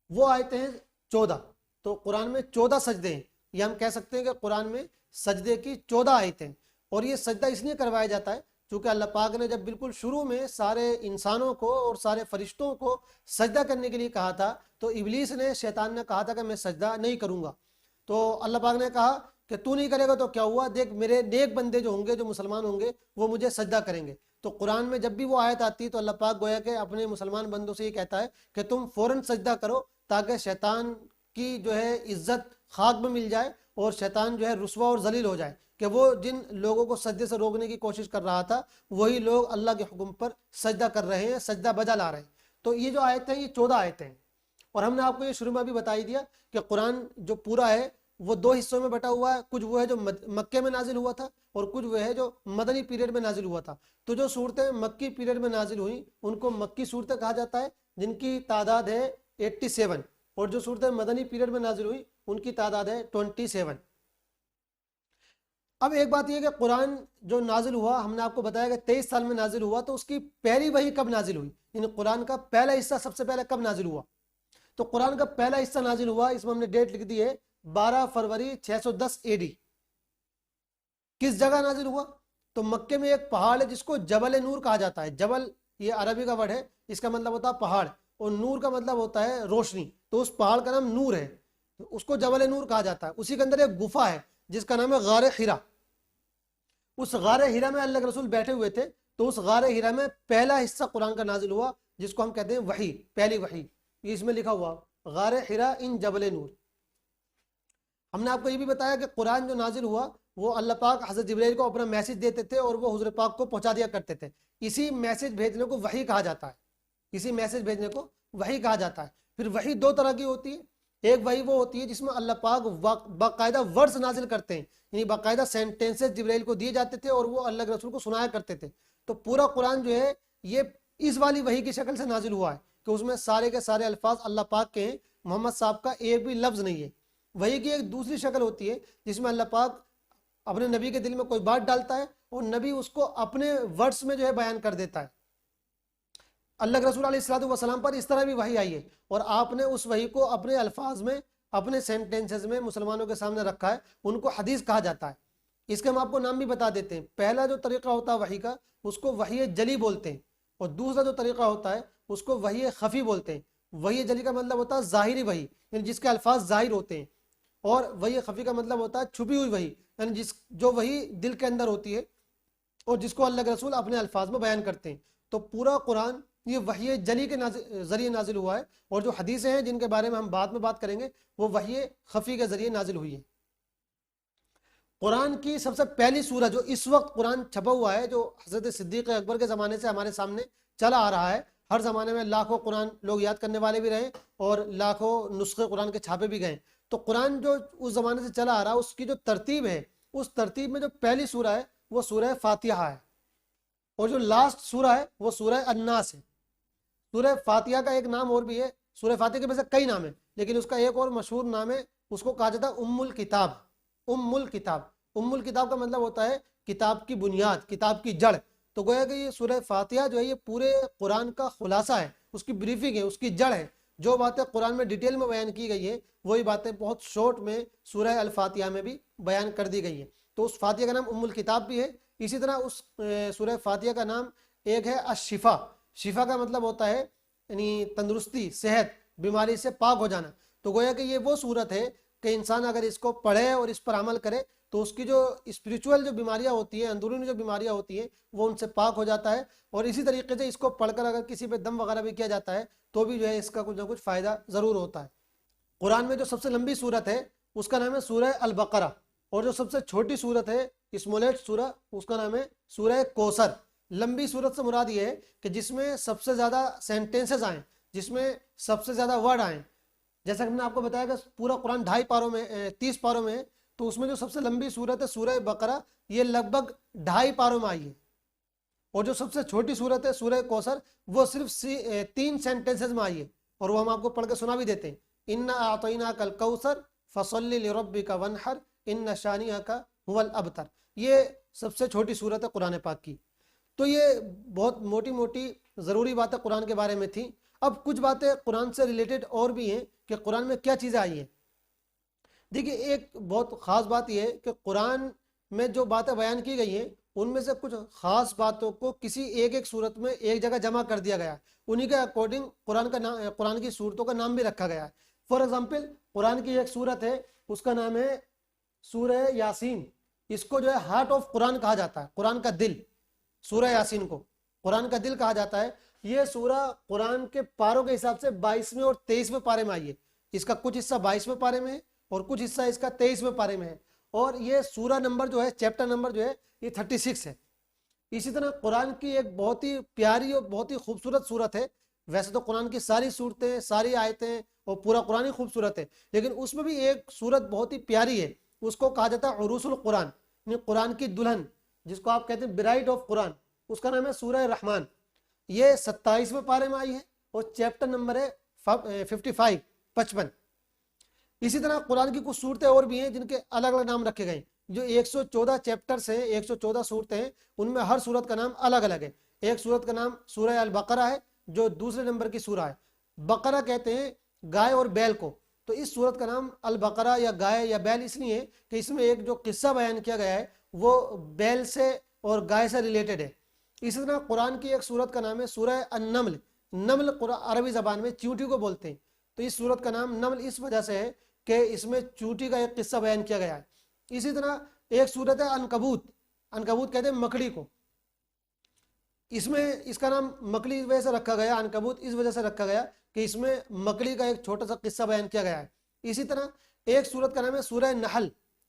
وہ آیتیں ہیں 14۔ تو قرآن میں 14 سجدے ہیں، یہ ہم کہہ سکتے ہیں کہ قرآن میں سجدے کی 14 آیتیں ہیں۔ اور یہ سجدہ اس لیے کروایا جاتا ہے چونکہ اللہ پاک نے جب بالکل شروع میں سارے انسانوں کو اور سارے فرشتوں کو سجدہ کرنے کے لیے کہا تھا، تو ابلیس نے، شیطان نے کہا تھا کہ میں سجدہ نہیں کروں گا۔ تو اللہ پاک نے کہا کہ تو نہیں کرے گا تو کیا ہوا، دیکھ میرے نیک بندے جو ہوں گے، جو مسلمان ہوں گے، وہ مجھے سجدہ کریں گے۔ تو قرآن میں جب بھی وہ آیت آتی ہے تو اللہ پاک گویا کہ اپنے مسلمان بندوں سے یہ کہتا ہے کہ تم فوراً سجدہ کرو، تاکہ شیطان کی جو ہے عزت خاک میں مل جائے اور شیطان جو ہے رسوا اور ذلیل ہو جائے کہ وہ جن لوگوں کو سجدے سے روکنے کی کوشش کر رہا تھا وہی لوگ اللہ کے حکم پر سجدہ کر رہے ہیں، سجدہ بجا لا رہے ہیں۔ تو یہ جو آیتیں ہیں یہ 14 آیتیں ہیں، اور ہم نے آپ کو یہ شروع میں بھی بتائی دیا کہ قرآن جو پورا ہے وہ 2 حصوں میں بٹا ہوا ہے، کچھ وہ ہے جو مکے میں نازل ہوا تھا اور کچھ وہ ہے جو مدنی پیریڈ میں نازل ہوا تھا۔ تو جو صورتیں مکی پیریڈ میں نازل ہوئیں ان کو مکی صورتیں کہا جاتا ہے، جن کی تعداد ہے 87، اور جو صورتیں مدنی پیریڈ میں نازل ہوئی ان کی تعداد ہے 27۔ اب ایک بات یہ کہ قرآن جو نازل ہوا ہم نے آپ کو بتایا کہ 23 سال میں نازل ہوا، تو اس کی پہلی وحی کب نازل ہوئی، یعنی قرآن کا پہلا حصہ سب سے پہلے کب نازل ہوا؟ تو قرآن کا پہلا حصہ نازل ہوا، اس میں ہم نے ڈیٹ لکھ دی ہے 12 فروری 610 AD۔ کس جگہ نازل ہوا؟ تو مکے میں ایک پہاڑ ہے جس کو جبل نور کہا جاتا ہے۔ جبل یہ عربی کا ورڈ ہے، اس کا مطلب ہوتا ہے پہاڑ، اور نور کا مطلب ہوتا ہے روشنی، تو اس پہاڑ کا نام نور ہے، اس کو جبل نور کہا جاتا ہے۔ اسی کے اندر ایک گفا ہے جس کا نام ہے غار حرا۔ اس غار حرا میں اللہ کے رسول بیٹھے ہوئے تھے، تو اس غار حرا میں پہلا حصہ قرآن کا نازل ہوا جس کو ہم کہتے ہیں وحی، پہلی وحی۔ یہ اس میں لکھا ہوا غار حرا ان جبل نور۔ ہم نے آپ کو یہ بھی بتایا کہ قرآن جو نازل ہوا وہ اللہ پاک حضرت جبرائیل کو اپنا میسج دیتے تھے اور وہ حضور پاک کو پہنچا دیا کرتے تھے۔ اسی میسج بھیجنے کو وحی کہا جاتا ہے، اسی میسج بھیجنے کو وحی کہا جاتا ہے۔ پھر وحی 2 طرح کی ہوتی ہے، ایک وحی وہ ہوتی ہے جس میں اللہ پاک باقاعدہ ورڈز نازل کرتے ہیں، یعنی باقاعدہ سینٹینسز جبرائیل کو دیے جاتے تھے اور وہ اللہ کے رسول کو سنایا کرتے تھے۔ تو پورا قرآن جو ہے یہ اس والی وحی کی شکل سے نازل ہوا ہے کہ اس میں سارے کے سارے الفاظ اللہ پاک کے ہیں، محمد صاحب کا ایک بھی لفظ نہیں ہے۔ وحی کی ایک دوسری شکل ہوتی ہے جس میں اللہ پاک اپنے نبی کے دل میں کوئی بات ڈالتا ہے اور نبی اس کو اپنے ورڈز میں جو ہے بیان کر دیتا ہے۔ اللہ کے رسول علیہ الصلوۃ والسلام پر اس طرح بھی وحی آئی ہے اور آپ نے اس وحی کو اپنے الفاظ میں، اپنے سینٹینسز میں مسلمانوں کے سامنے رکھا ہے، ان کو حدیث کہا جاتا ہے۔ اس کے ہم آپ کو نام بھی بتا دیتے ہیں۔ پہلا جو طریقہ ہوتا ہے وحی کا اس کو وحی جلی بولتے ہیں، اور دوسرا جو طریقہ ہوتا ہے اس کو وحی خفی بولتے ہیں۔ وحی جلی کا مطلب ہوتا ہے ظاہری وحی، یعنی جس کے الفاظ ظاہر ہوتے ہیں، اور وحی خفی کا مطلب ہوتا ہے چھپی ہوئی وحی، یعنی جو وحی دل کے اندر ہوتی ہے اور جس کو اللہ کے رسول اپنے الفاظ میں بیان کرتے ہیں۔ تو پورا قرآن یہ وحی جلی کے ذریعے نازل ہوا ہے، اور جو حدیثیں ہیں جن کے بارے میں ہم بعد میں بات کریں گے وہ وحی خفی کے ذریعے نازل ہوئی ہے۔ قرآن کی سب سے پہلی سورہ جو اس وقت قرآن چھپا ہوا ہے، جو حضرت صدیق اکبر کے زمانے سے ہمارے سامنے چلا آ رہا ہے، ہر زمانے میں لاکھوں قرآن لوگ یاد کرنے والے بھی رہے اور لاکھوں نسخے قرآن کے چھاپے بھی گئے، تو قرآن جو اس زمانے سے چلا آ رہا ہے اس کی جو ترتیب ہے، اس ترتیب میں جو پہلی سورہ ہے وہ سورہ فاتحہ ہے، اور جو لاسٹ سورہ ہے وہ سورہ الناس ہے۔ سورہ فاتحہ کا ایک نام اور بھی ہے، سورہ فاتحہ کے ویسے کئی نام ہیں لیکن اس کا ایک اور مشہور نام ہے، اس کو کہا جاتا ہے ام الکتاب۔ ام الکتاب، ام الکتاب کا مطلب ہوتا ہے کتاب کی بنیاد، کتاب کی جڑ۔ تو گویا کہ یہ سورہ فاتحہ جو ہے یہ پورے قرآن کا خلاصہ ہے، اس کی بریفنگ ہے، اس کی جڑ ہے۔ جو باتیں قرآن میں ڈیٹیل میں بیان کی گئی ہیں وہی باتیں بہت شارٹ میں سورہ الفاتحہ میں بھی بیان کر دی گئی ہیں۔ تو اس فاتحہ کا نام ام الکتاب بھی ہے۔ اسی طرح اس سورہ فاتحہ کا نام ایک ہے الشفا۔ شفا کا مطلب ہوتا ہے یعنی تندرستی، صحت، بیماری سے پاک ہو جانا۔ تو گویا کہ یہ وہ صورت ہے کہ انسان اگر اس کو پڑھے اور اس پر عمل کرے تو اس کی جو اسپریچول جو بیماریاں ہوتی ہیں، اندرونی جو بیماریاں ہوتی ہیں، وہ ان سے پاک ہو جاتا ہے۔ اور اسی طریقے سے اس کو پڑھ کر اگر کسی پہ دم وغیرہ بھی کیا جاتا ہے تو بھی جو ہے اس کا کچھ نہ کچھ فائدہ ضرور ہوتا ہے۔ قرآن میں جو سب سے لمبی صورت ہے اس کا نام ہے سورہ البقرہ، اور جو سب سے چھوٹی صورت ہے اسمولیٹ سورہ اس کا نام ہے سورہ کوثر۔ لمبی صورت سے مراد یہ ہے کہ جس میں سب سے زیادہ سینٹینسز آئیں، جس میں سب سے زیادہ ورڈ آئیں۔ جیسا کہ ہم نے آپ کو بتایا کہ پورا قرآن 2.5 پاروں میں 30 پاروں میں ہے، تو اس میں جو سب سے لمبی صورت ہے سورہ بقرہ یہ لگ بھگ 2.5 پاروں میں آئی ہے، اور جو سب سے چھوٹی صورت ہے سورہ کوثر وہ صرف 3 سینٹینسز میں آئی ہے، اور وہ ہم آپ کو پڑھ کے سنا بھی دیتے ہیں۔ انا اعطیناک الکوثر فصلی لربک وانحر ان شانئک هو الابتر۔ یہ سب سے چھوٹی صورت ہے قرآن پاک کی۔ تو یہ بہت موٹی موٹی ضروری باتیں قرآن کے بارے میں تھیں۔ اب کچھ باتیں قرآن سے ریلیٹڈ اور بھی ہیں کہ قرآن میں کیا چیزیں آئی ہیں۔ دیکھیے ایک بہت خاص بات یہ ہے کہ قرآن میں جو باتیں بیان کی گئی ہیں ان میں سے کچھ خاص باتوں کو کسی ایک صورت میں ایک جگہ جمع کر دیا گیا ہے، انہی کے اکارڈنگ قرآن کی صورتوں کا نام بھی رکھا گیا ہے۔ فار ایگزامپل قرآن کی ایک صورت ہے اس کا نام ہے سورہ یاسین۔ اس کو جو ہے ہارٹ آف قرآن کہا جاتا ہے، قرآن کا دل، سورہ یاسین کو۔ قرآن کا دل کہا جاتا ہے۔ یہ سورہ قرآن کے پاروں کے حساب سے 22ویں اور 23ویں پارے میں آئی ہے۔ اس کا کچھ حصہ 22ویں پارے میں ہے اور کچھ حصہ اس کا 23ویں پارے میں ہے، اور یہ سورہ نمبر جو ہے، چیپٹر نمبر جو ہے، یہ 36 ہے۔ اسی طرح قرآن کی ایک بہت ہی پیاری اور بہت ہی خوبصورت صورت ہے۔ ویسے تو قرآن کی ساری صورتیں، ساری آیتیں اور پورا قرآن ہی خوبصورت ہے، لیکن اس میں بھی ایک صورت بہت ہی پیاری ہے، اس کو کہا جاتا ہے عروس القرآن، یعنی قرآن کی دلہن، جس کو آپ کہتے ہیں برائڈ آف قرآن۔ اس کا نام ہے سورہ رحمان۔ یہ 27ویں پارے میں آئی ہے اور چیپٹر نمبر ہے 55۔ اسی طرح قرآن کی کچھ صورتیں اور بھی ہیں جن کے الگ الگ نام رکھے گئے ہیں۔ جو 114 چیپٹرز ہیں، 114 صورتیں ہیں، ان میں ہر صورت کا نام الگ الگ ہے۔ ایک صورت کا نام سورہ البقرہ ہے، جو دوسرے نمبر کی سورہ ہے۔ بقرہ کہتے ہیں گائے اور بیل کو، تو اس صورت کا نام البقرہ یا گائے یا بیل اس لیے ہے کہ اس میں ایک جو قصہ بیان کیا گیا ہے وہ بیل سے اور گائے سے ریلیٹڈ ہے۔ اسی طرح قرآن کی ایک صورت کا نام ہے سورہ النمل۔ نمل عربی زبان میں چیونٹی کو بولتے ہیں، تو اس صورت کا نام نمل اس وجہ سے ہے کہ اس میں چونٹی کا ایک قصہ بیان کیا گیا ہے۔ اسی طرح ایک صورت ہے عنکبوت۔ عنکبوت کہتے ہیں مکڑی کو، اس میں اس کا نام مکڑی وجہ سے رکھا گیا، عنکبوت اس وجہ سے رکھا گیا کہ اس میں مکڑی کا ایک چھوٹا سا قصہ بیان کیا گیا ہے۔ اسی طرح ایک صورت کا نام ہے سورہ نحل۔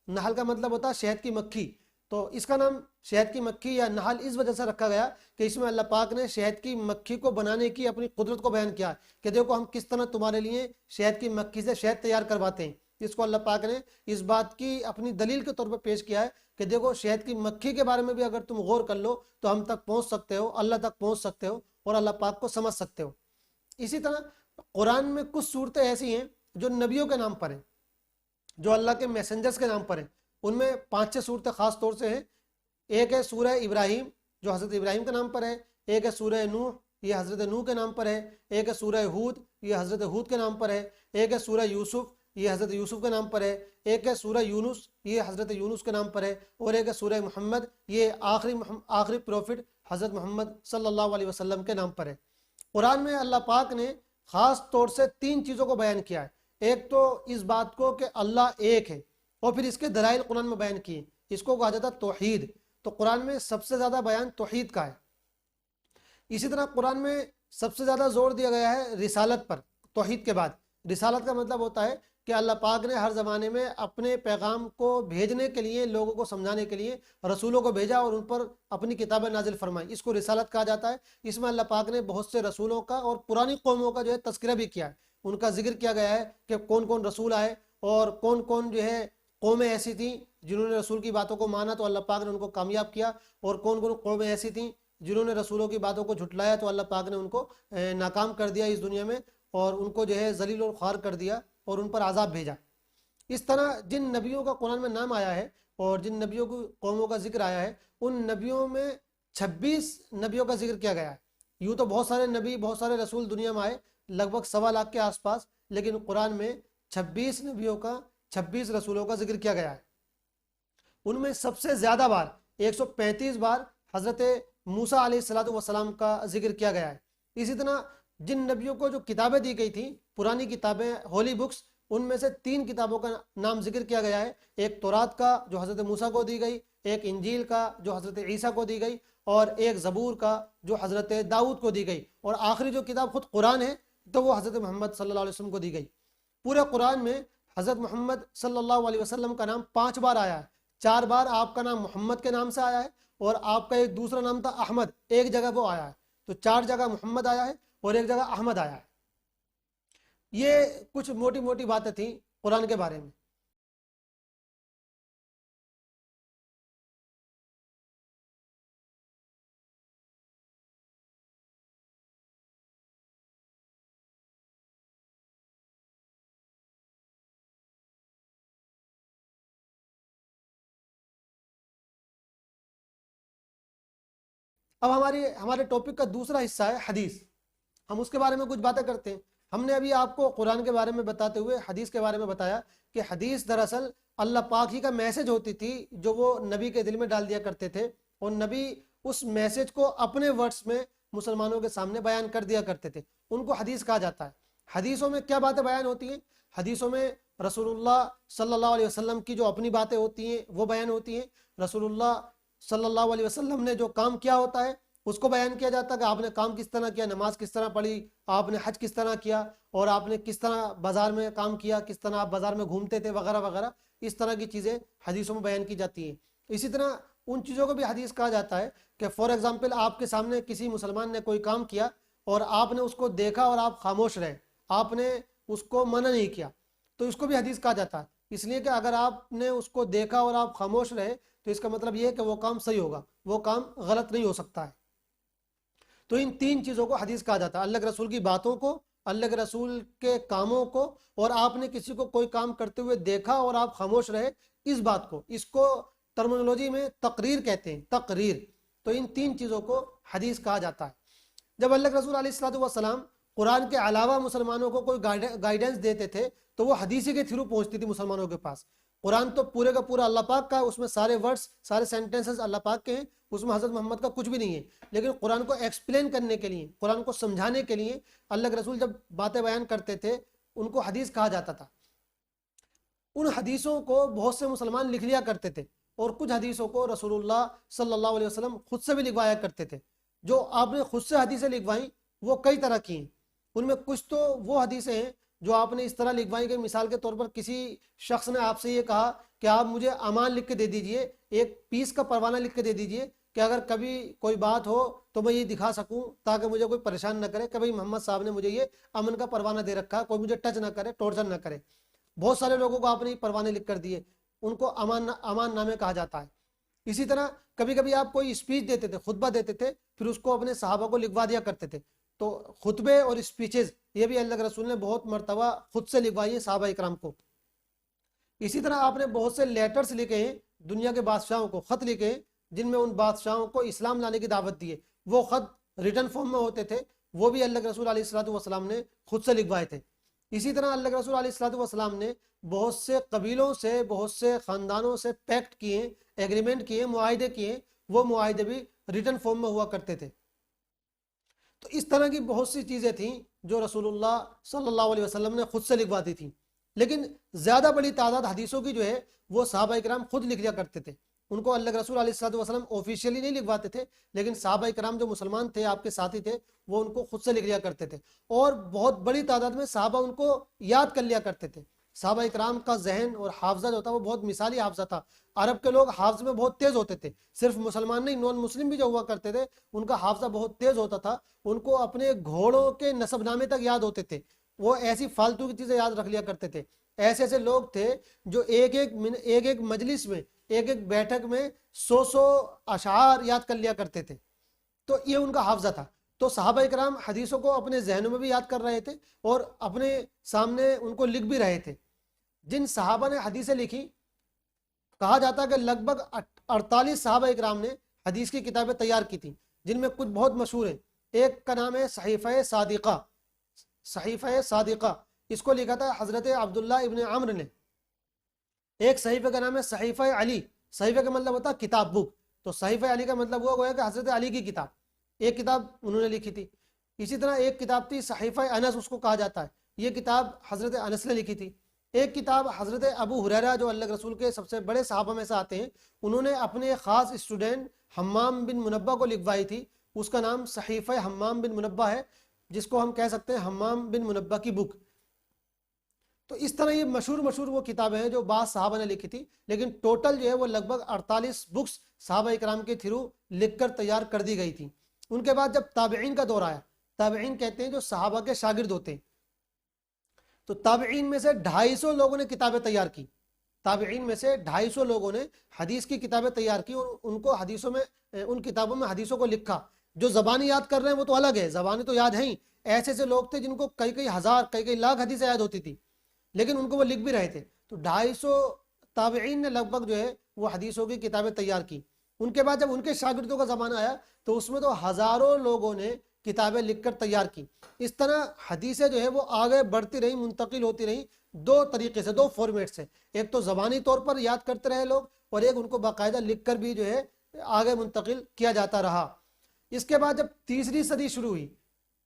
نحل کا مطلب ہوتا ہے شہد کی مکھی، تو اس کا نام شہد کی مکھی یا نحل اس وجہ سے رکھا گیا کہ اس میں اللہ پاک نے شہد کی مکھی کو بنانے کی اپنی قدرت کو بیان کیا کہ دیکھو ہم کس طرح تمہارے لیے شہد کی مکھی سے شہد تیار کرواتے ہیں۔ اس کو اللہ پاک نے اس بات کی اپنی دلیل کے طور پر پیش کیا ہے کہ دیکھو شہد کی مکھی کے بارے میں بھی اگر تم غور کر لو تو ہم تک پہنچ سکتے ہو، اللہ تک پہنچ سکتے ہو اور اللہ پاک کو سمجھ سکتے ہو۔ اسی طرح قرآن میں کچھ صورتیں ایسی ہیں جو نبیوں کے نام پر ہیں، جو اللہ کے میسنجرز کے نام پر ہیں۔ ان میں 5-6 صورتیں خاص طور سے ہیں۔ ایک ہے سورہ ابراہیم جو حضرت ابراہیم کے نام پر ہے، ایک ہے سورہ نوح، یہ حضرت نوح کے نام پر ہے، ایک ہے سورہ ہود، یہ حضرت ہود کے نام پر ہے، ایک ہے سورہ یوسف، یہ حضرت یوسف کے نام پر ہے، ایک ہے سورہ یونس، یہ حضرت یونس کے نام پر ہے، اور ایک ہے سورہ محمد، یہ آخری پروفٹ حضرت محمد صلی اللہ علیہ وسلم کے نام پر ہے۔ قرآن میں اللہ پاک نے خاص طور سے 3 چیزوں کو بیان کیا ہے۔ ایک تو اس بات کو کہ اللہ ایک ہے، اور پھر اس کے دلائل قرآن میں بیان کیے، اس کو کہا جاتا ہے توحید۔ تو قرآن میں سب سے زیادہ بیان توحید کا ہے۔ اسی طرح قرآن میں سب سے زیادہ زور دیا گیا ہے رسالت پر، توحید کے بعد۔ رسالت کا مطلب ہوتا ہے کہ اللہ پاک نے ہر زمانے میں اپنے پیغام کو بھیجنے کے لیے، لوگوں کو سمجھانے کے لیے رسولوں کو بھیجا اور ان پر اپنی کتابیں نازل فرمائی، اس کو رسالت کہا جاتا ہے۔ اس میں اللہ پاک نے بہت سے رسولوں کا اور پرانی قوموں کا جو ہے تذکرہ بھی کیا ہے، ان کا ذکر کیا گیا ہے کہ کون کون رسول آئے اور کون کون جو ہے قومیں ایسی تھیں جنہوں نے رسول کی باتوں کو مانا تو اللہ پاک نے ان کو کامیاب کیا، اور کون کون قومیں ایسی تھیں جنہوں نے رسولوں کی باتوں کو جھٹلایا تو اللہ پاک نے ان کو ناکام کر دیا اس دنیا میں، اور ان کو جو ہے ذلیل و خوار کر دیا اور ان پر عذاب بھیجا۔ اس طرح جن نبیوں کا قرآن میں نام آیا ہے اور جن نبیوں کی قوموں کا ذکر آیا ہے، ان نبیوں میں 26 نبیوں کا ذکر کیا گیا ہے۔ یوں تو بہت سارے نبی، بہت سارے رسول دنیا میں آئے، لگ بھگ 1.25 لاکھ کے آس پاس، لیکن قرآن میں 26 نبیوں کا، 26 رسولوں کا ذکر کیا گیا ہے۔ ان میں سب سے زیادہ بار 135 بار حضرت موسیٰ علیہ السلام کا ذکر کیا گیا ہے۔ اسی طرح جن نبیوں کو جو کتابیں دی گئی تھیں، پرانی کتابیں، ہولی بکس، ان میں سے 3 کتابوں کا نام ذکر کیا گیا ہے۔ ایک تورات کا جو حضرت موسیٰ کو دی گئی، ایک انجیل کا جو حضرت عیسیٰ کو دی گئی، اور ایک زبور کا جو حضرت داؤد کو دی گئی، اور آخری جو کتاب خود قرآن ہے تو وہ حضرت محمد صلی اللہ علیہ وسلم کو دی گئی۔ پورے قرآن میں حضرت محمد صلی اللہ علیہ وسلم کا نام 5 بار آیا ہے۔ 4 بار آپ کا نام محمد کے نام سے آیا ہے، اور آپ کا ایک دوسرا نام تھا احمد، ایک جگہ وہ آیا ہے، تو 4 جگہ محمد آیا ہے اور ایک جگہ احمد آیا ہے۔ یہ کچھ موٹی موٹی باتیں تھیں قرآن کے بارے میں۔ اب ہمارے ٹاپک کا دوسرا حصہ ہے حدیث۔ ہم اس کے بارے میں کچھ باتیں کرتے ہیں۔ ہم نے ابھی آپ کو قرآن کے بارے میں بتاتے ہوئے حدیث کے بارے میں بتایا کہ حدیث دراصل اللہ پاک ہی کا میسج ہوتی تھی جو وہ نبی کے دل میں ڈال دیا کرتے تھے، اور نبی اس میسج کو اپنے ورڈز میں مسلمانوں کے سامنے بیان کر دیا کرتے تھے، ان کو حدیث کہا جاتا ہے۔ حدیثوں میں کیا باتیں بیان ہوتی ہیں؟ حدیثوں میں رسول اللہ صلی اللہ علیہ وسلم کی جو اپنی باتیں ہوتی ہیں وہ بیان ہوتی ہیں، رسول اللہ صلی اللہ علیہ وسلم نے جو کام کیا ہوتا ہے اس کو بیان کیا جاتا کہ آپ نے کام کس طرح کیا، نماز کس طرح پڑھی، آپ نے حج کس طرح کیا، اور آپ نے کس طرح بازار میں کام کیا، کس طرح آپ بازار میں گھومتے تھے وغیرہ وغیرہ. اس طرح کی چیزیں حدیثوں میں بیان کی جاتی ہیں. اسی طرح ان چیزوں کو بھی حدیث کہا جاتا ہے کہ فار ایگزامپل آپ کے سامنے کسی مسلمان نے کوئی کام کیا اور آپ نے اس کو دیکھا اور آپ خاموش رہے، آپ نے اس کو منع نہیں کیا، تو اس کو بھی حدیث کہا جاتا ہے. اس لیے کہ اگر آپ نے اس کو دیکھا اور آپ خاموش رہے تو اس کا مطلب یہ ہے کہ وہ کام صحیح ہوگا، وہ کام غلط نہیں ہو سکتا ہے. تو ان تین چیزوں کو حدیث کہا جاتا ہے، اللہ کے رسول کی باتوں کو، اللہ کے رسول کے کاموں کو، اور آپ نے کسی کو کوئی کام کرتے ہوئے دیکھا اور آپ خاموش رہے، اس بات کو. اس کو ٹرمینولوجی میں تقریر کہتے ہیں، تقریر. تو ان تین چیزوں کو حدیث کہا جاتا ہے. جب اللہ کے رسول علیہ الصلوۃ والسلام قرآن کے علاوہ مسلمانوں کو کوئی گائیڈنس دیتے تھے تو وہ حدیث کے تھرو پہنچتی تھی مسلمانوں کے پاس. قرآن تو پورے کا پورا اللہ پاک کا ہے، اس میں سارے ورڈز، سارے سینٹنسز اللہ پاک کے ہیں، اس میں حضرت محمد کا کچھ بھی نہیں ہے. لیکن قرآن کو ایکسپلین کرنے کے لیے، قرآن کو سمجھانے کے لیے اللہ کے رسول جب باتیں بیان کرتے تھے ان کو حدیث کہا جاتا تھا. ان حدیثوں کو بہت سے مسلمان لکھ لیا کرتے تھے، اور کچھ حدیثوں کو رسول اللہ صلی اللہ علیہ وسلم خود سے بھی لکھوایا کرتے تھے. جو آپ نے خود سے حدیثیں لکھوائیں وہ کئی طرح کی ہیں. ان میں کچھ تو وہ حدیثیں ہیں جو آپ نے اس طرح لکھوائیں کہ مثال کے طور پر کسی شخص نے آپ سے یہ کہا کہ آپ مجھے امان لکھ کے دے دیجئے، ایک پیس کا پروانہ لکھ کے دے دیجئے کہ اگر کبھی کوئی بات ہو تو میں یہ دکھا سکوں تاکہ مجھے کوئی پریشان نہ کرے کہ بھائی محمد صاحب نے مجھے یہ امن کا پروانہ دے رکھا، کوئی مجھے ٹچ نہ کرے، ٹارچر نہ کرے. بہت سارے لوگوں کو آپ نے پروانے لکھ کر دیے، ان کو امان نامے کہا جاتا ہے. اسی طرح کبھی کبھی آپ کوئی اسپیچ دیتے تھے، خطبہ دیتے تھے، پھر اس کو اپنے صحابہ کو لکھوا دیا کرتے تھے. تو خطبے اور اسپیچز یہ بھی اللہ کے رسول نے بہت مرتبہ خود سے لکھوائی ہیں صحابہ اکرام کو. اسی طرح آپ نے بہت سے لیٹرز لکھے ہیں دنیا کے بادشاہوں کو، خط لکھے ہیں جن میں ان بادشاہوں کو اسلام لانے کی دعوت دی ہے. وہ خط ریٹن فارم میں ہوتے تھے، وہ بھی اللہ کے رسول علیہ الصلوۃ والسلام نے خود سے لکھوائے تھے. اسی طرح اللہ کے رسول علیہ الصلوۃ والسلام نے بہت سے قبیلوں سے، بہت سے خاندانوں سے پیکٹ کیے، ایگریمنٹ کیے، معاہدے کیے، وہ معاہدے بھی ریٹن فارم میں ہوا کرتے تھے. تو اس طرح کی بہت سی چیزیں تھیں جو رسول اللہ صلی اللہ علیہ وسلم نے خود سے لکھواتی تھیں. لیکن زیادہ بڑی تعداد حدیثوں کی جو ہے وہ صحابہ اکرام خود لکھ لیا کرتے تھے. ان کو اللہ کے رسول علیہ الصلوۃ والسلام آفیشیلی نہیں لکھواتے تھے، لیکن صحابہ اکرام جو مسلمان تھے، آپ کے ساتھی تھے، وہ ان کو خود سے لکھ لیا کرتے تھے. اور بہت بڑی تعداد میں صحابہ ان کو یاد کر لیا کرتے تھے. صحابہ اکرام کا ذہن اور حافظہ جو تھا وہ بہت مثالی حافظہ تھا. عرب کے لوگ حافظ میں بہت تیز ہوتے تھے، صرف مسلمان نہیں، نان مسلم بھی جو ہوا کرتے تھے ان کا حافظہ بہت تیز ہوتا تھا. ان کو اپنے گھوڑوں کے نسب نامے تک یاد ہوتے تھے. وہ ایسی فالتو کی چیزیں یاد رکھ لیا کرتے تھے. ایسے ایسے لوگ تھے جو ایک مجلس میں، ایک بیٹھک میں 100 اشعار یاد کر لیا کرتے تھے. تو یہ ان کا حافظہ تھا. تو صحابہ اکرام حدیثوں کو اپنے ذہنوں میں بھی یاد کر رہے تھے اور اپنے سامنے ان کو لکھ بھی رہے تھے. جن صحابہ نے حدیثیں لکھی، کہا جاتا ہے کہ لگ بھگ 48 صحابہ اکرام نے حدیث کی کتابیں تیار کی تھیں، جن میں کچھ بہت مشہور ہیں. ایک کا نام ہے صحیفہ صادقہ. صحیفہ صادقہ اس کو لکھا تھا حضرت عبداللہ ابن عمرو نے. ایک صحیفہ کا نام ہے صحیفہ علی. صحیفہ کا مطلب ہوتا ہے کتاب، بک. تو صحیفہ علی کا مطلب وہ ہے کہ حضرت علی کی کتاب، ایک کتاب انہوں نے لکھی تھی. اسی طرح ایک کتاب تھی صحیفہ انس، اس کو کہا جاتا ہے، یہ کتاب حضرت انس نے لکھی تھی. ایک کتاب حضرت ابو ہریرہ جو اللہ کے رسول کے سب سے بڑے صحابہ میں سے آتے ہیں، انہوں نے اپنے خاص اسٹوڈنٹ حمام بن منبہ کو لکھوائی تھی. اس کا نام صحیفہ حمام بن منبہ ہے، جس کو ہم کہہ سکتے ہیں حمام بن منبہ کی بک. تو اس طرح یہ مشہور وہ کتابیں ہیں جو بعض صحابہ نے لکھی تھی. لیکن ٹوٹل جو ہے وہ لگ بھگ 48 بکس صحابہ اکرام کے تھرو لکھ کر تیار کر دی گئی تھی. ان کے بعد جب تابعین کا دور آیا، تابعین کہتے ہیں جو صحابہ کے شاگرد ہوتے ہیں، تو تابعین میں سے 250 لوگوں نے کتابیں تیار کی. تابعین میں سے 250 لوگوں نے حدیث کی کتابیں تیار کی اور ان کو حدیثوں میں، ان کتابوں میں حدیثوں کو لکھا. جو زبانی یاد کر رہے ہیں وہ تو الگ ہے، زبانی تو یاد ہیں ہی. ایسے ایسے لوگ تھے جن کو کئی ہزار، کئی لاکھ حدیثیں یاد ہوتی تھی، لیکن ان کو وہ لکھ بھی رہے تھے. تو 250 تابعین نے لگ بھگ جو ہے وہ حدیثوں کی کتابیں تیار کی. ان کے بعد جب ان کے شاگردوں کا زمانہ آیا تو اس میں تو ہزاروں لوگوں نے کتابیں لکھ کر تیار کی. اس طرح حدیثیں جو ہے وہ آگے بڑھتی رہی، منتقل ہوتی رہی، دو طریقے سے، دو فارمیٹ سے. ایک تو زبانی طور پر یاد کرتے رہے لوگ، اور ایک ان کو باقاعدہ لکھ کر بھی جو ہے آگے منتقل کیا جاتا رہا. اس کے بعد جب تیسری صدی شروع ہوئی،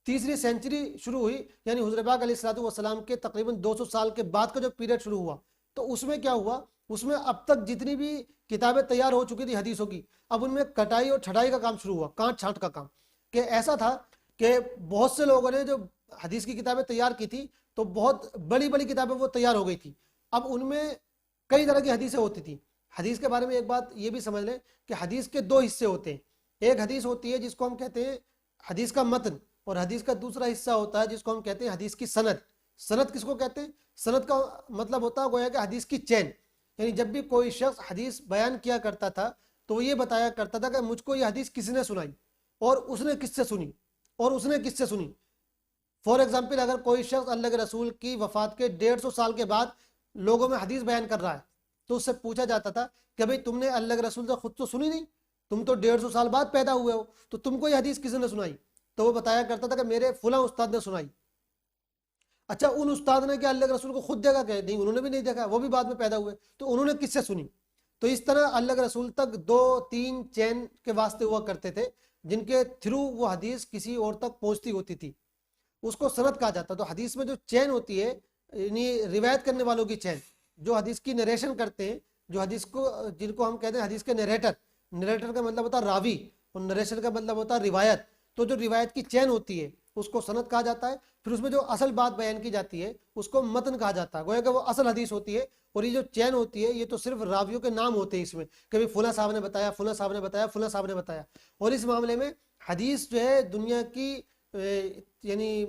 تیسری سینچری شروع ہوئی، یعنی حضرت پاک علیہ الصلوۃ والسلام کے تقریباً 200 سال کے بعد کا جو پیریڈ شروع ہوا، تو اس میں کیا ہوا، اس میں اب تک جتنی بھی کتابیں تیار ہو چکی تھی حدیثوں کی، اب ان میں کٹائی اور چھٹائی کا کام شروع ہوا، کانٹ چھانٹ کا کام. کہ ایسا تھا کہ بہت سے لوگوں نے جو حدیث کی کتابیں تیار کی تھی تو بہت بڑی بڑی کتابیں وہ تیار ہو گئی تھی. اب ان میں کئی طرح کی حدیثیں ہوتی تھیں. حدیث کے بارے میں ایک بات یہ بھی سمجھ لیں کہ حدیث کے دو حصے ہوتے ہیں. ایک حدیث ہوتی ہے جس کو ہم کہتے ہیں حدیث کا متن، اور حدیث کا دوسرا حصہ ہوتا ہے جس کو ہم کہتے ہیں حدیث کی سند. سند کس کو کہتے ہیں؟ سند کا مطلب ہوتا ہے گویا کہ حدیث کی چین. یعنی جب بھی کوئی شخص حدیث بیان کیا کرتا تھا تو وہ یہ بتایا کرتا تھا کہ مجھ کو یہ حدیث کس نے سنائی، اور اس نے کس سے سنی، اور اس نے کس سے سنی. فار ایگزامپل اگر کوئی شخص اللہ کے رسول کی وفات کے 150 سال کے بعد لوگوں میں حدیث بیان کر رہا ہے تو اس سے پوچھا جاتا تھا کہ بھئی تم نے اللہ کے رسول سے خود تو سنی نہیں، تم تو 150 سال بعد پیدا ہوئے ہو، تو تم کو یہ حدیث کس نے سنائی؟ تو وہ بتایا کرتا تھا کہ میرے فلاں استاد نے سنائی. اچھا ان استاد نے کیا اللہ کے رسول کو خود دیکھا؟ کہ نہیں، انہوں نے بھی نہیں دیکھا، وہ بھی بعد میں پیدا ہوئے، تو انہوں نے کس سے سنی؟ تو اس طرح اللہ کے رسول تک 2-3 چین کے واسطے ہوا کرتے تھے جن کے تھرو وہ حدیث کسی اور تک پہنچتی ہوتی تھی. اس کو سند کہا جاتا. تو حدیث میں جو چین ہوتی ہے یعنی روایت کرنے والوں کی چین، جو حدیث کی نریشن کرتے ہیں، جو حدیث کو جن کو ہم کہتے ہیں حدیث کے نریٹر. نریٹر کا مطلب ہوتا ہے راوی اور نریشن کا مطلب ہوتا ہے روایت. تو جو روایت کی چین ہوتی ہے اس کو سند کہا جاتا ہے. پھر اس میں جو اصل بات بیان کی جاتی ہے اس کو متن کہا جاتا ہے، گویا کہ وہ اصل حدیث ہوتی ہے. اور یہ جو چین ہوتی ہے یہ تو صرف راویوں کے نام ہوتے ہیں اس میں، کہ فلاں صاحب نے بتایا، فلاں صاحب نے بتایا، فلاں صاحب نے بتایا. اور اس معاملے میں حدیث جو ہے دنیا کی یعنی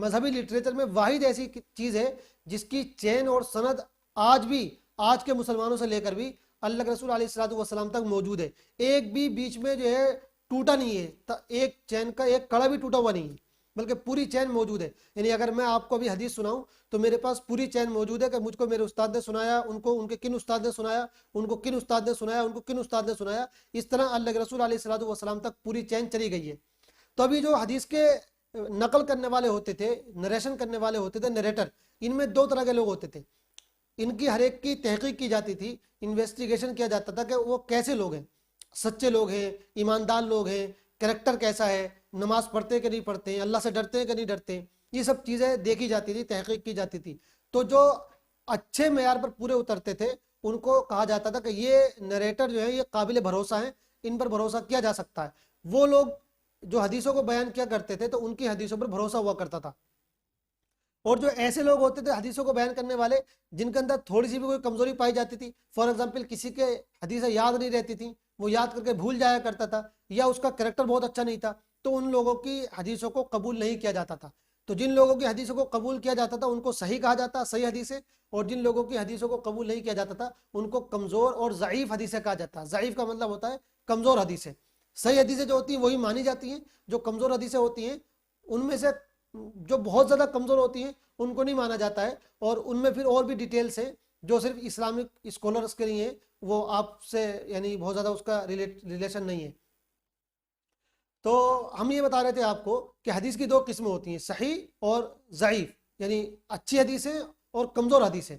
مذہبی لٹریچر میں واحد ایسی چیز ہے جس کی چین اور سند آج بھی، آج کے مسلمانوں سے لے کر بھی اللہ کے رسول علیہ الصلوۃ والسلام تک موجود ہے. ایک بھی بیچ میں جو ہے ٹوٹا نہیں ہے، ایک چین کا ایک کڑا بھی ٹوٹا ہوا نہیں ہے، بلکہ پوری چین موجود ہے. یعنی اگر میں آپ کو ابھی حدیث سناؤں تو میرے پاس پوری چین موجود ہے کہ مجھ کو میرے استاد نے سنایا، ان کو ان کے کن استاد نے سنایا، ان کو کن استاد نے سنایا، ان کو کن استاد نے سنایا. اس طرح اللہ کے رسول علیہ الصلوۃ والسلام تک پوری چین چلی گئی ہے. تو ابھی جو حدیث کے نقل کرنے والے ہوتے تھے، نریشن کرنے والے ہوتے تھے، نریٹر، ان میں 2 طرح کے لوگ ہوتے تھے. ان کی ہر ایک کی تحقیق کی جاتی تھی، انویسٹیگیشن کیا جاتا تھا کہ وہ کیسے لوگ ہیں، سچے لوگ ہیں، ایماندار لوگ ہیں، کریکٹر کیسا ہے، نماز پڑھتے کہ نہیں پڑھتے ہیں، اللہ سے ڈرتے ہیں کہ نہیں ڈرتے ہیں. یہ سب چیزیں دیکھی جاتی تھی، تحقیق کی جاتی تھی. تو جو اچھے معیار پر پورے اترتے تھے ان کو کہا جاتا تھا کہ یہ نریٹر جو ہے یہ قابل بھروسہ ہیں، ان پر بھروسہ کیا جا سکتا ہے. وہ لوگ جو حدیثوں کو بیان کیا کرتے تھے تو ان کی حدیثوں پر بھروسہ ہوا کرتا تھا. اور جو ایسے لوگ ہوتے تھے حدیثوں کو بیان کرنے والے جن کے اندر تھوڑی سی بھی کوئی کمزوری پائی جاتی تھی، فار ایگزامپل کسی کے حدیثیں یاد نہیں رہتی تھیں، وہ یاد کر کے بھول جایا کرتا تھا، یا اس کا کریکٹر بہت اچھا نہیں تھا، تو ان لوگوں کی حدیثوں کو قبول نہیں کیا جاتا تھا. تو جن لوگوں کی حدیثوں کو قبول کیا جاتا تھا ان کو صحیح کہا جاتا، صحیح حدیثیں. اور جن لوگوں کی حدیثوں کو قبول نہیں کیا جاتا تھا ان کو کمزور اور ضعیف حدیثیں کہا جاتا. ضعیف کا مطلب ہوتا ہے کمزور حدیثیں. صحیح حدیثیں جو ہوتی ہیں وہی مانی جاتی ہیں، جو کمزور حدیثیں ہوتی ہیں ان میں سے جو بہت زیادہ کمزور ہوتی ہیں ان کو نہیں مانا جاتا ہے. اور ان میں پھر اور بھی ڈیٹیلز ہیں جو صرف اسلامک اسکالرز کے لیے ہیں، وہ آپ سے یعنی بہت زیادہ اس کا ریلیشن نہیں ہے. تو ہم یہ بتا رہے تھے آپ کو کہ حدیث کی 2 قسمیں ہوتی ہیں، صحیح اور ضعیف، یعنی اچھی حدیثیں اور کمزور حدیثیں.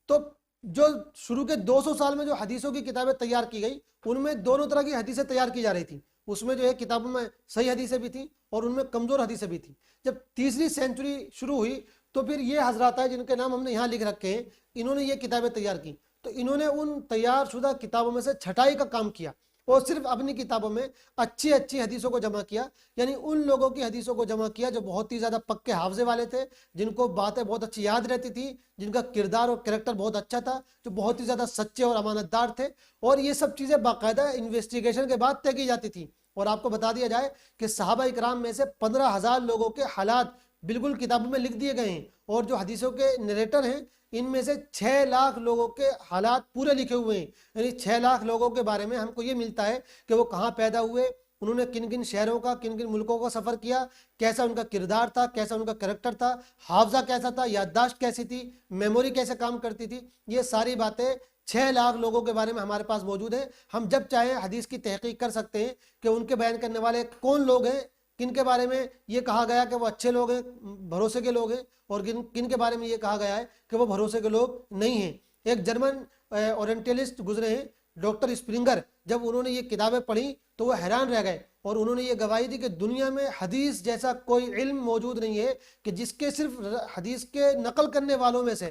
تو جو شروع کے 200 سال میں جو حدیثوں کی کتابیں تیار کی گئی ان میں دونوں طرح کی حدیثیں تیار کی جا رہی تھیں. اس میں جو ہے کتابوں میں صحیح حدیثیں بھی تھیں اور ان میں کمزور حدیثیں بھی تھیں. جب تیسری سینچری شروع ہوئی تو پھر یہ حضرات ہیں جن کے نام ہم نے یہاں لکھ رکھے ہیں، انہوں نے یہ کتابیں تیار کی. تو انہوں نے ان تیار شدہ کتابوں میں سے چھٹائی کا کام کیا اور صرف اپنی کتابوں میں اچھی اچھی حدیثوں کو جمع کیا. یعنی ان لوگوں کی حدیثوں کو جمع کیا جو بہت ہی زیادہ پکے حافظے والے تھے، جن کو باتیں بہت اچھی یاد رہتی تھی، جن کا کردار اور کریکٹر بہت اچھا تھا، جو بہت ہی زیادہ سچے اور امانت دار تھے. اور یہ سب چیزیں باقاعدہ انویسٹیگیشن کے بعد طے کی جاتی تھیں. اور آپ کو بتا دیا جائے کہ صحابہ اکرام میں سے 15,000 لوگوں کے حالات بالکل کتابوں میں لکھ دیے گئے ہیں. اور جو حدیثوں کے نریٹر ہیں ان میں سے 6 لاکھ لوگوں کے حالات پورے لکھے ہوئے ہیں. یعنی 6 لاکھ لوگوں کے بارے میں ہم کو یہ ملتا ہے کہ وہ کہاں پیدا ہوئے، انہوں نے کن کن شہروں کا، کن کن ملکوں کا سفر کیا، کیسا ان کا کردار تھا، کیسا ان کا کریکٹر تھا، حافظہ کیسا تھا، یادداشت کیسی تھی، میموری کیسے کام کرتی تھی. یہ ساری باتیں 6 لاکھ لوگوں کے بارے میں ہمارے پاس موجود ہیں. ہم جب چاہیں حدیث کی تحقیق کر سکتے ہیں کہ ان کے بیان کرنے والے کون لوگ ہیں، کن کے بارے میں یہ کہا گیا کہ وہ اچھے لوگ ہیں، بھروسے کے لوگ ہیں، اور کن کے بارے میں یہ کہا گیا ہے کہ وہ بھروسے کے لوگ نہیں ہیں. ایک جرمن اورینٹلسٹ گزرے ہیں ڈاکٹر اسپرنگر، جب انہوں نے یہ کتابیں پڑھی تو وہ حیران رہ گئے اور انہوں نے یہ گواہی دی کہ دنیا میں حدیث جیسا کوئی علم موجود نہیں ہے کہ جس کے صرف حدیث کے نقل کرنے والوں میں سے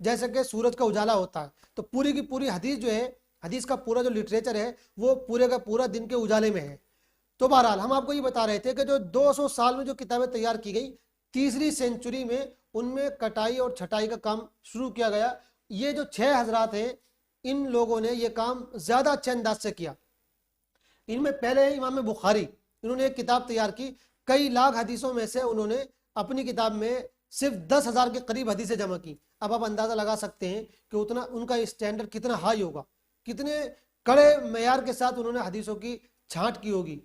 جیسے کہ سورج کا اجالا ہوتا ہے. تو پوری کی پوری حدیث جو ہے، حدیث کا پورا جو لٹریچر ہے وہ پورے کا پورا دن کے اجالے میں ہے. تو بہرحال ہم آپ کو یہ بتا رہے تھے کہ جو 200 سال میں جو کتابیں تیار کی گئی، تیسری سینچری میں ان میں کٹائی اور چھٹائی کا کام شروع کیا گیا. یہ جو 6 حضرات ہیں ان لوگوں نے یہ کام زیادہ اچھے انداز سے کیا. ان میں پہلے امام بخاری، انہوں نے ایک کتاب تیار کی، کئی لاکھ حدیثوں میں سے انہوں نے اپنی کتاب میں صرف 10,000 کے قریب حدیثیں جمع کی. اب آپ اندازہ لگا سکتے ہیں کہ اتنا ان کا اسٹینڈرڈ کتنا ہائی ہوگا، کتنے کڑے معیار کے ساتھ انہوں نے حدیثوں کی چھانٹ کی ہوگی.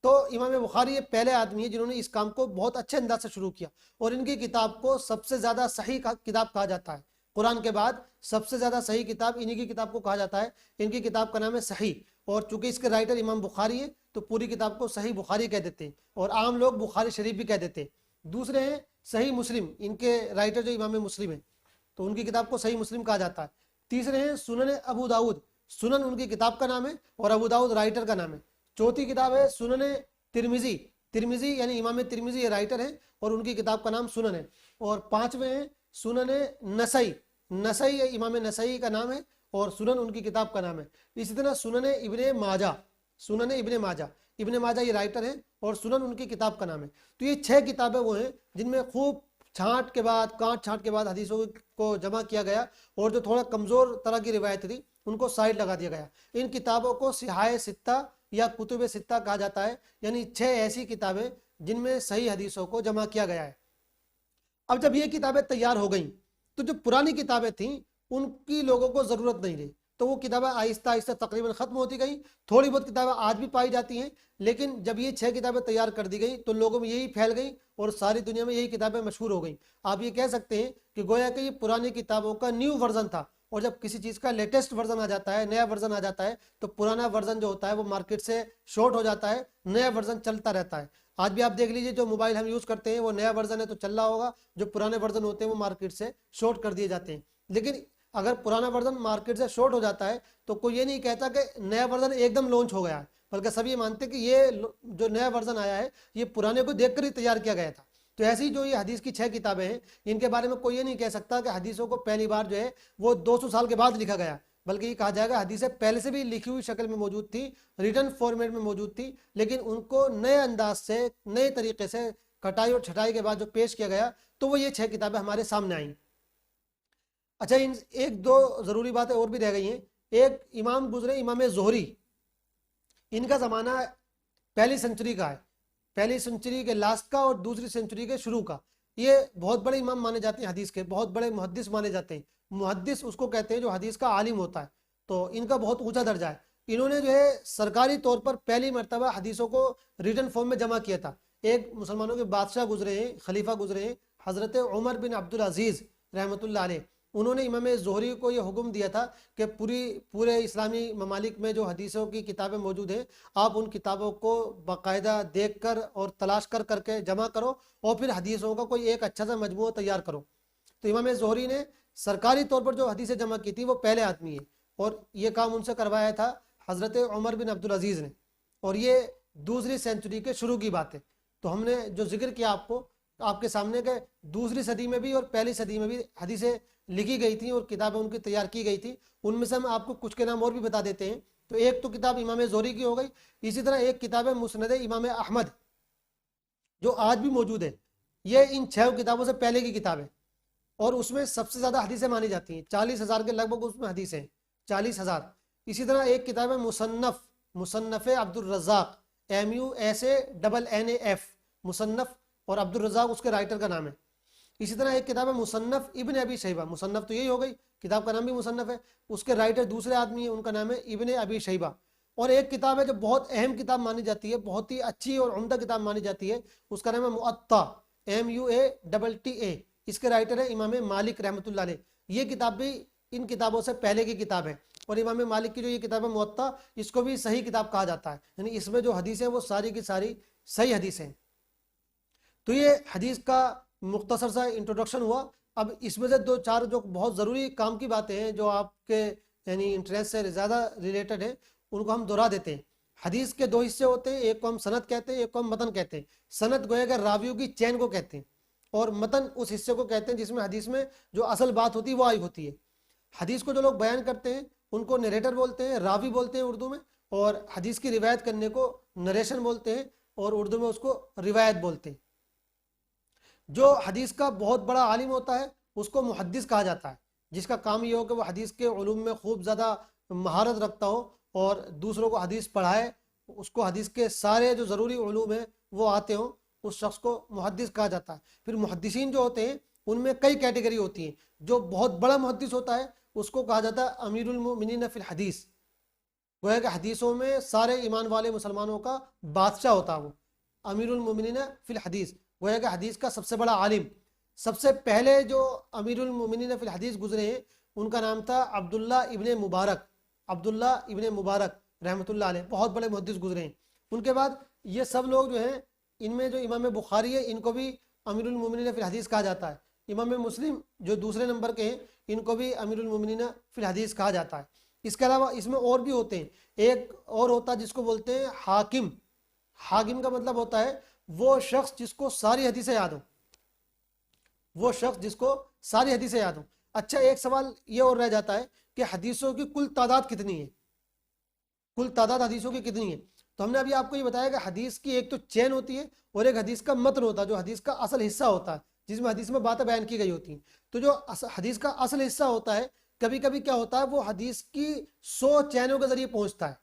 تو امام بخاری یہ پہلے آدمی ہے جنہوں نے اس کام کو بہت اچھے انداز سے شروع کیا، اور ان کی کتاب کو سب سے زیادہ صحیح کتاب کہا جاتا ہے. قرآن کے بعد سب سے زیادہ صحیح کتاب انہی کی کتاب کو کہا جاتا ہے. ان کی کتاب کا نام ہے صحیح، اور چونکہ اس کے رائٹر امام بخاری ہے تو پوری کتاب کو صحیح بخاری کہہ دیتے ہیں، اور عام لوگ بخاری شریف بھی کہہ دیتے ہیں. دوسرے ہیں صحیح مسلم، ان کے رائٹر جو امام مسلم ہیں تو ان کی کتاب کو صحیح مسلم کہا جاتا ہے. تیسرے ہیں سنن ابو داؤد، سنن ان کی کتاب کا نام ہے اور ابو داؤد رائٹر کا نام ہے. چوتھی کتاب ہے سنن ترمذی، ترمذی یعنی امام ترمذی یہ رائٹر ہیں اور ان کی کتاب کا نام سنن ہے. اور پانچویں ہیں سنن نسائی، نسائی امام نسائی کا نام ہے اور سنن ان کی کتاب کا نام ہے. اسی طرح سنن ابن ماجہ، سنن ابن ماجہ، ابن ماجہ یہ رائٹر ہیں اور سنن ان کی کتاب کا نام ہے. تو یہ 6 کتابیں وہ ہیں جن میں خوب چھانٹ کے بعد کانٹ چھانٹ کے بعد حدیثوں کو جمع کیا گیا، اور جو تھوڑا کمزور طرح کی روایت تھی ان کو سائڈ لگا دیا گیا. ان کتابوں کو صحاح ستہ یا کتب ستہ کہا جاتا ہے، یعنی 6 ایسی کتابیں جن میں صحیح حدیثوں کو جمع کیا گیا ہے. اب جب یہ کتابیں تیار ہو گئیں تو جو پرانی کتابیں تھیں ان کی لوگوں کو ضرورت نہیں رہی، تو وہ کتابیں آہستہ آہستہ تقریباً ختم ہوتی گئیں. تھوڑی بہت کتابیں آج بھی پائی جاتی ہیں، لیکن جب یہ 6 کتابیں تیار کر دی گئیں تو لوگوں میں یہی پھیل گئیں اور ساری دنیا میں یہی کتابیں مشہور ہو گئیں. آپ یہ کہہ سکتے ہیں کہ گویا کہ یہ پرانی کتابوں کا نیو ورژن تھا، اور جب کسی چیز کا لیٹسٹ ورژن آ جاتا ہے، نیا ورژن آ جاتا ہے، تو پرانا ورژن جو ہوتا ہے وہ مارکیٹ سے شارٹ ہو جاتا ہے، نیا ورژن چلتا رہتا ہے. آج بھی آپ دیکھ لیجئے جو موبائل ہم یوز کرتے ہیں وہ نیا ورژن ہے تو چل رہا ہوگا، جو پرانے ورژن ہوتے ہیں وہ مارکیٹ سے شارٹ کر دیے جاتے ہیں. لیکن اگر پرانا ورژن مارکیٹ سے شارٹ ہو جاتا ہے تو کوئی یہ نہیں کہتا کہ نیا ورژن ایک دم لانچ ہو گیا ہے، بلکہ سب یہ مانتے ہیں کہ یہ جو نیا ورژن آیا ہے یہ پرانے کو دیکھ کر ہی تیار کیا گیا تھا. تو ایسی جو یہ حدیث کی 6 کتابیں ہیں ان کے بارے میں کوئی یہ نہیں کہہ سکتا کہ حدیثوں کو پہلی بار جو ہے وہ 200 سال کے بعد لکھا گیا، بلکہ یہ کہا جائے گا حدیثیں پہلے سے بھی لکھی ہوئی شکل میں موجود تھی، ریٹن فارمیٹ میں موجود تھی، لیکن ان کو نئے انداز سے نئے طریقے سے کٹائی اور چھٹائی کے بعد جو پیش کیا گیا تو وہ یہ 6 کتابیں ہمارے سامنے آئیں. اچھا، ایک دو ضروری باتیں اور بھی رہ گئی ہیں. ایک امام گزرے امام زہری، ان کا زمانہ پہلی سنچری کا ہے، پہلی سنچری کے لاسٹ کا اور دوسری سنچری کے شروع کا. یہ بہت بڑے امام مانے جاتے ہیں حدیث کے، بہت بڑے محدث مانے جاتے ہیں. محدث اس کو کہتے ہیں جو حدیث کا عالم ہوتا ہے، تو ان کا بہت اونچا درجہ ہے. انہوں نے جو ہے سرکاری طور پر پہلی مرتبہ حدیثوں کو ریٹن فارم میں جمع کیا تھا. ایک مسلمانوں کے بادشاہ گزرے ہیں، خلیفہ گزرے ہیں، حضرت عمر بن عبدالعزیز رحمۃ اللہ علیہ. انہوں نے امام زہری کو یہ حکم دیا تھا کہ پورے اسلامی ممالک میں جو حدیثوں کی کتابیں موجود ہیں آپ ان کتابوں کو باقاعدہ دیکھ کر اور تلاش کر کر کے جمع کرو، اور پھر حدیثوں کا کوئی ایک اچھا سا مجموعہ تیار کرو. تو امام زہری نے سرکاری طور پر جو حدیثیں جمع کی تھی وہ پہلے آدمی ہیں، اور یہ کام ان سے کروایا تھا حضرت عمر بن عبدالعزیز نے، اور یہ دوسری سینچری کے شروع کی بات ہے. تو ہم نے جو ذکر کیا آپ کے سامنے کہ دوسری صدی میں بھی اور پہلی صدی میں بھی حدیثیں لکھی گئی تھیں اور کتابیں ان کی تیار کی گئی تھی. ان میں سے ہم آپ کو کچھ کے نام اور بھی بتا دیتے ہیں. تو ایک تو کتاب امام زہری کی ہو گئی، اسی طرح ایک کتاب ہے مسند امام احمد جو آج بھی موجود ہے. یہ ان 6 کتابوں سے پہلے کی کتاب ہے اور اس میں سب سے زیادہ حدیثیں مانی جاتی ہیں، 40,000 کے لگ بھگ اس میں حدیثیں ہیں، 40,000. اسی طرح ایک کتاب ہے مصنف عبد الرزاق، MUSANNAF مصنف، اور عبد الرزاق اس کے رائٹر کا نام ہے. اسی طرح ایک کتاب ہے مصنف ابن ابی شیبہ، مصنف تو یہی ہو گئی، کتاب کا نام بھی مصنف ہے، اس کے رائٹر دوسرے آدمی ہیں، ان کا نام ہے ابن ابی شیبہ. اور ایک کتاب ہے جو بہت اہم کتاب مانی جاتی ہے، بہت ہی اچھی اور عمدہ کتاب مانی جاتی ہے، اس کا نام ہے موطا، MUATA. اس کے رائٹر ہے امام مالک رحمۃ اللہ علیہ. یہ کتاب بھی ان کتابوں سے پہلے کی کتاب ہے، اور امام مالک کی جو یہ کتاب ہے موطا، اس کو بھی صحیح کتاب کہا جاتا ہے، یعنی اس میں جو حدیثیں وہ ساری کی ساری صحیح حدیثیں. تو یہ حدیث کا مختصر سا انٹروڈکشن ہوا. اب اس میں سے 2-4 جو بہت ضروری کام کی باتیں ہیں جو آپ کے یعنی انٹرسٹ سے زیادہ ریلیٹڈ ہیں ان کو ہم دہرا دیتے ہیں. حدیث کے 2 حصے ہوتے ہیں، ایک کو ہم سند کہتے ہیں، ایک کو ہم متن کہتے ہیں. سند گویا کہ راویوں کی چین کو کہتے ہیں، اور متن اس حصے کو کہتے ہیں جس میں حدیث میں جو اصل بات ہوتی ہے وہ آئی ہوتی ہے. حدیث کو جو لوگ بیان کرتے ہیں ان کو نریٹر بولتے ہیں, راوی بولتے ہیں اردو میں, اور حدیث کی روایت کرنے کو نریشن بولتے ہیں, اور اردو میں اس کو روایت بولتے ہیں. جو حدیث کا بہت بڑا عالم ہوتا ہے اس کو محدث کہا جاتا ہے, جس کا کام یہ ہو کہ وہ حدیث کے علوم میں خوب زیادہ مہارت رکھتا ہو اور دوسروں کو حدیث پڑھائے, اس کو حدیث کے سارے جو ضروری علوم ہیں وہ آتے ہوں, اس شخص کو محدث کہا جاتا ہے. پھر محدثین جو ہوتے ہیں ان میں کئی کیٹیگری ہوتی ہیں. جو بہت بڑا محدث ہوتا ہے اس کو کہا جاتا ہے امیر المؤمنین فی الحدیث, وہ ہے کہ حدیثوں میں سارے ایمان والے مسلمانوں کا بادشاہ ہوتا ہے. وہ امیر المؤمنین فی الحدیث, وہ ہے کہ حدیث کا سب سے بڑا عالم. سب سے پہلے جو امیر المؤمنین فی الحدیث گزرے ہیں ان کا نام تھا عبداللہ ابن مبارک. عبداللہ ابن مبارک رحمۃ اللہ علیہ بہت بڑے محدث گزرے ہیں. ان کے بعد یہ سب لوگ جو ہیں, ان میں جو امام بخاری ہے ان کو بھی امیر المؤمنین فی الحدیث کہا جاتا ہے. امام مسلم جو دوسرے نمبر کے ہیں ان کو بھی امیر المؤمنین فی الحدیث کہا جاتا ہے. اس کے علاوہ اس میں اور بھی ہوتے ہیں. ایک اور ہوتا ہے جس کو بولتے ہیں حاکم. حاکم کا مطلب ہوتا ہے وہ شخص جس کو ساری حدیثیں یاد ہوں, وہ شخص جس کو ساری حدیثیں یاد ہوں. اچھا, ایک سوال یہ اور رہ جاتا ہے کہ حدیثوں کی کل تعداد کتنی ہے, کل تعداد حدیثوں کی کتنی ہے. تو ہم نے ابھی آپ کو یہ بتایا کہ حدیث کی ایک تو چین ہوتی ہے اور ایک حدیث کا متن ہوتا ہے جو حدیث کا اصل حصہ ہوتا ہے, جس میں حدیث میں باتیں بیان کی گئی ہوتی ہیں. تو جو حدیث کا اصل حصہ ہوتا ہے کبھی کبھی کیا ہوتا ہے وہ حدیث کی 100 چینوں کے ذریعے پہنچتا ہے.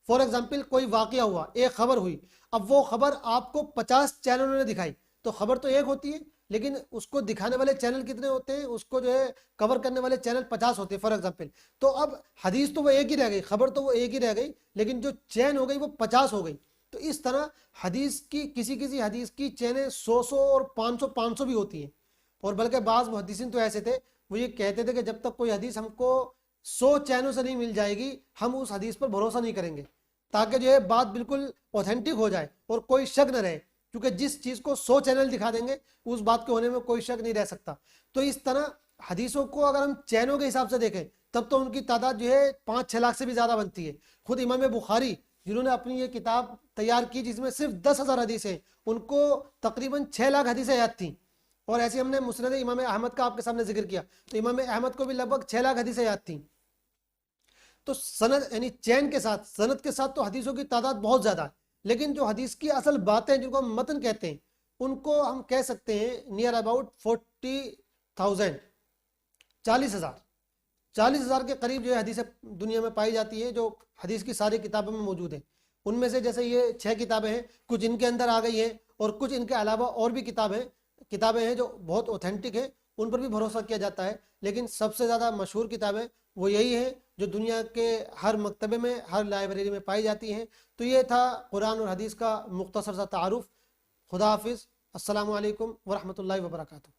فار ایگزامپل کوئی واقعہ ہوا, ایک خبر ہوئی, اب وہ خبر آپ کو 50 چینلوں نے دکھائی, تو خبر تو ایک ہوتی ہے لیکن اس کو دکھانے والے چینل کتنے ہوتے ہیں, اس کو جو ہے کور کرنے والے چینل 50 ہوتے ہیں فار ایگزامپل. تو اب حدیث تو وہ ایک ہی رہ گئی, خبر تو وہ ایک ہی رہ گئی, لیکن جو چین ہو گئی وہ 50 ہو گئی. تو اس طرح حدیث کی کسی حدیث کی چینیں 100 اور 500 بھی ہوتی ہیں. اور بلکہ بعض محدثین تو ایسے تھے وہ یہ کہتے تھے کہ جب تک کوئی حدیث ہم کو 100 چینوں سے نہیں مل جائے گی ہم اس حدیث پر بھروسہ نہیں کریں گے, تاکہ جو ہے بات بالکل اوتھینٹک ہو جائے اور کوئی شک نہ رہے, کیونکہ جس چیز کو 100 چینل دکھا دیں گے اس بات کے ہونے میں کوئی شک نہیں رہ سکتا. تو اس طرح حدیثوں کو اگر ہم چینوں کے حساب سے دیکھیں تب تو ان کی تعداد جو ہے 5-6 لاکھ سے بھی زیادہ بنتی ہے. خود امام بخاری جنہوں نے اپنی یہ کتاب تیار کی جس میں صرف 10,000 حدیثیں, ان کو تقریباً 6 لاکھ حدیثیں یاد تھیں. اور ایسے ہم نے مسند امام احمد کا آپ کے سامنے ذکر کیا, تو امام احمد کو بھی لگ بھگ 6 لاکھ حدیثیں یاد تھیں. تو سند یعنی چین کے ساتھ, سند کے ساتھ تو حدیثوں کی تعداد بہت زیادہ ہے, لیکن جو حدیث کی اصل باتیں جن کو ہم متن کہتے ہیں ان کو ہم کہہ سکتے ہیں نیئر اباؤٹ 40,000, 40,000 کے قریب جو ہے حدیثیں دنیا میں پائی جاتی ہے جو حدیث کی ساری کتابوں میں موجود ہیں. ان میں سے جیسے یہ 6 کتابیں ہیں, کچھ ان کے اندر آ گئی ہیں اور کچھ ان کے علاوہ اور بھی کتابیں ہیں جو بہت اوتھینٹک ہیں, ان پر بھی بھروسہ کیا جاتا ہے. لیکن سب سے زیادہ مشہور کتابیں وہ یہی ہیں جو دنیا کے ہر مکتبے میں, ہر لائبریری میں پائی جاتی ہیں. تو یہ تھا قرآن اور حدیث کا مختصر سا تعارف. خدا حافظ. السلام علیکم ورحمۃ اللہ وبرکاتہ.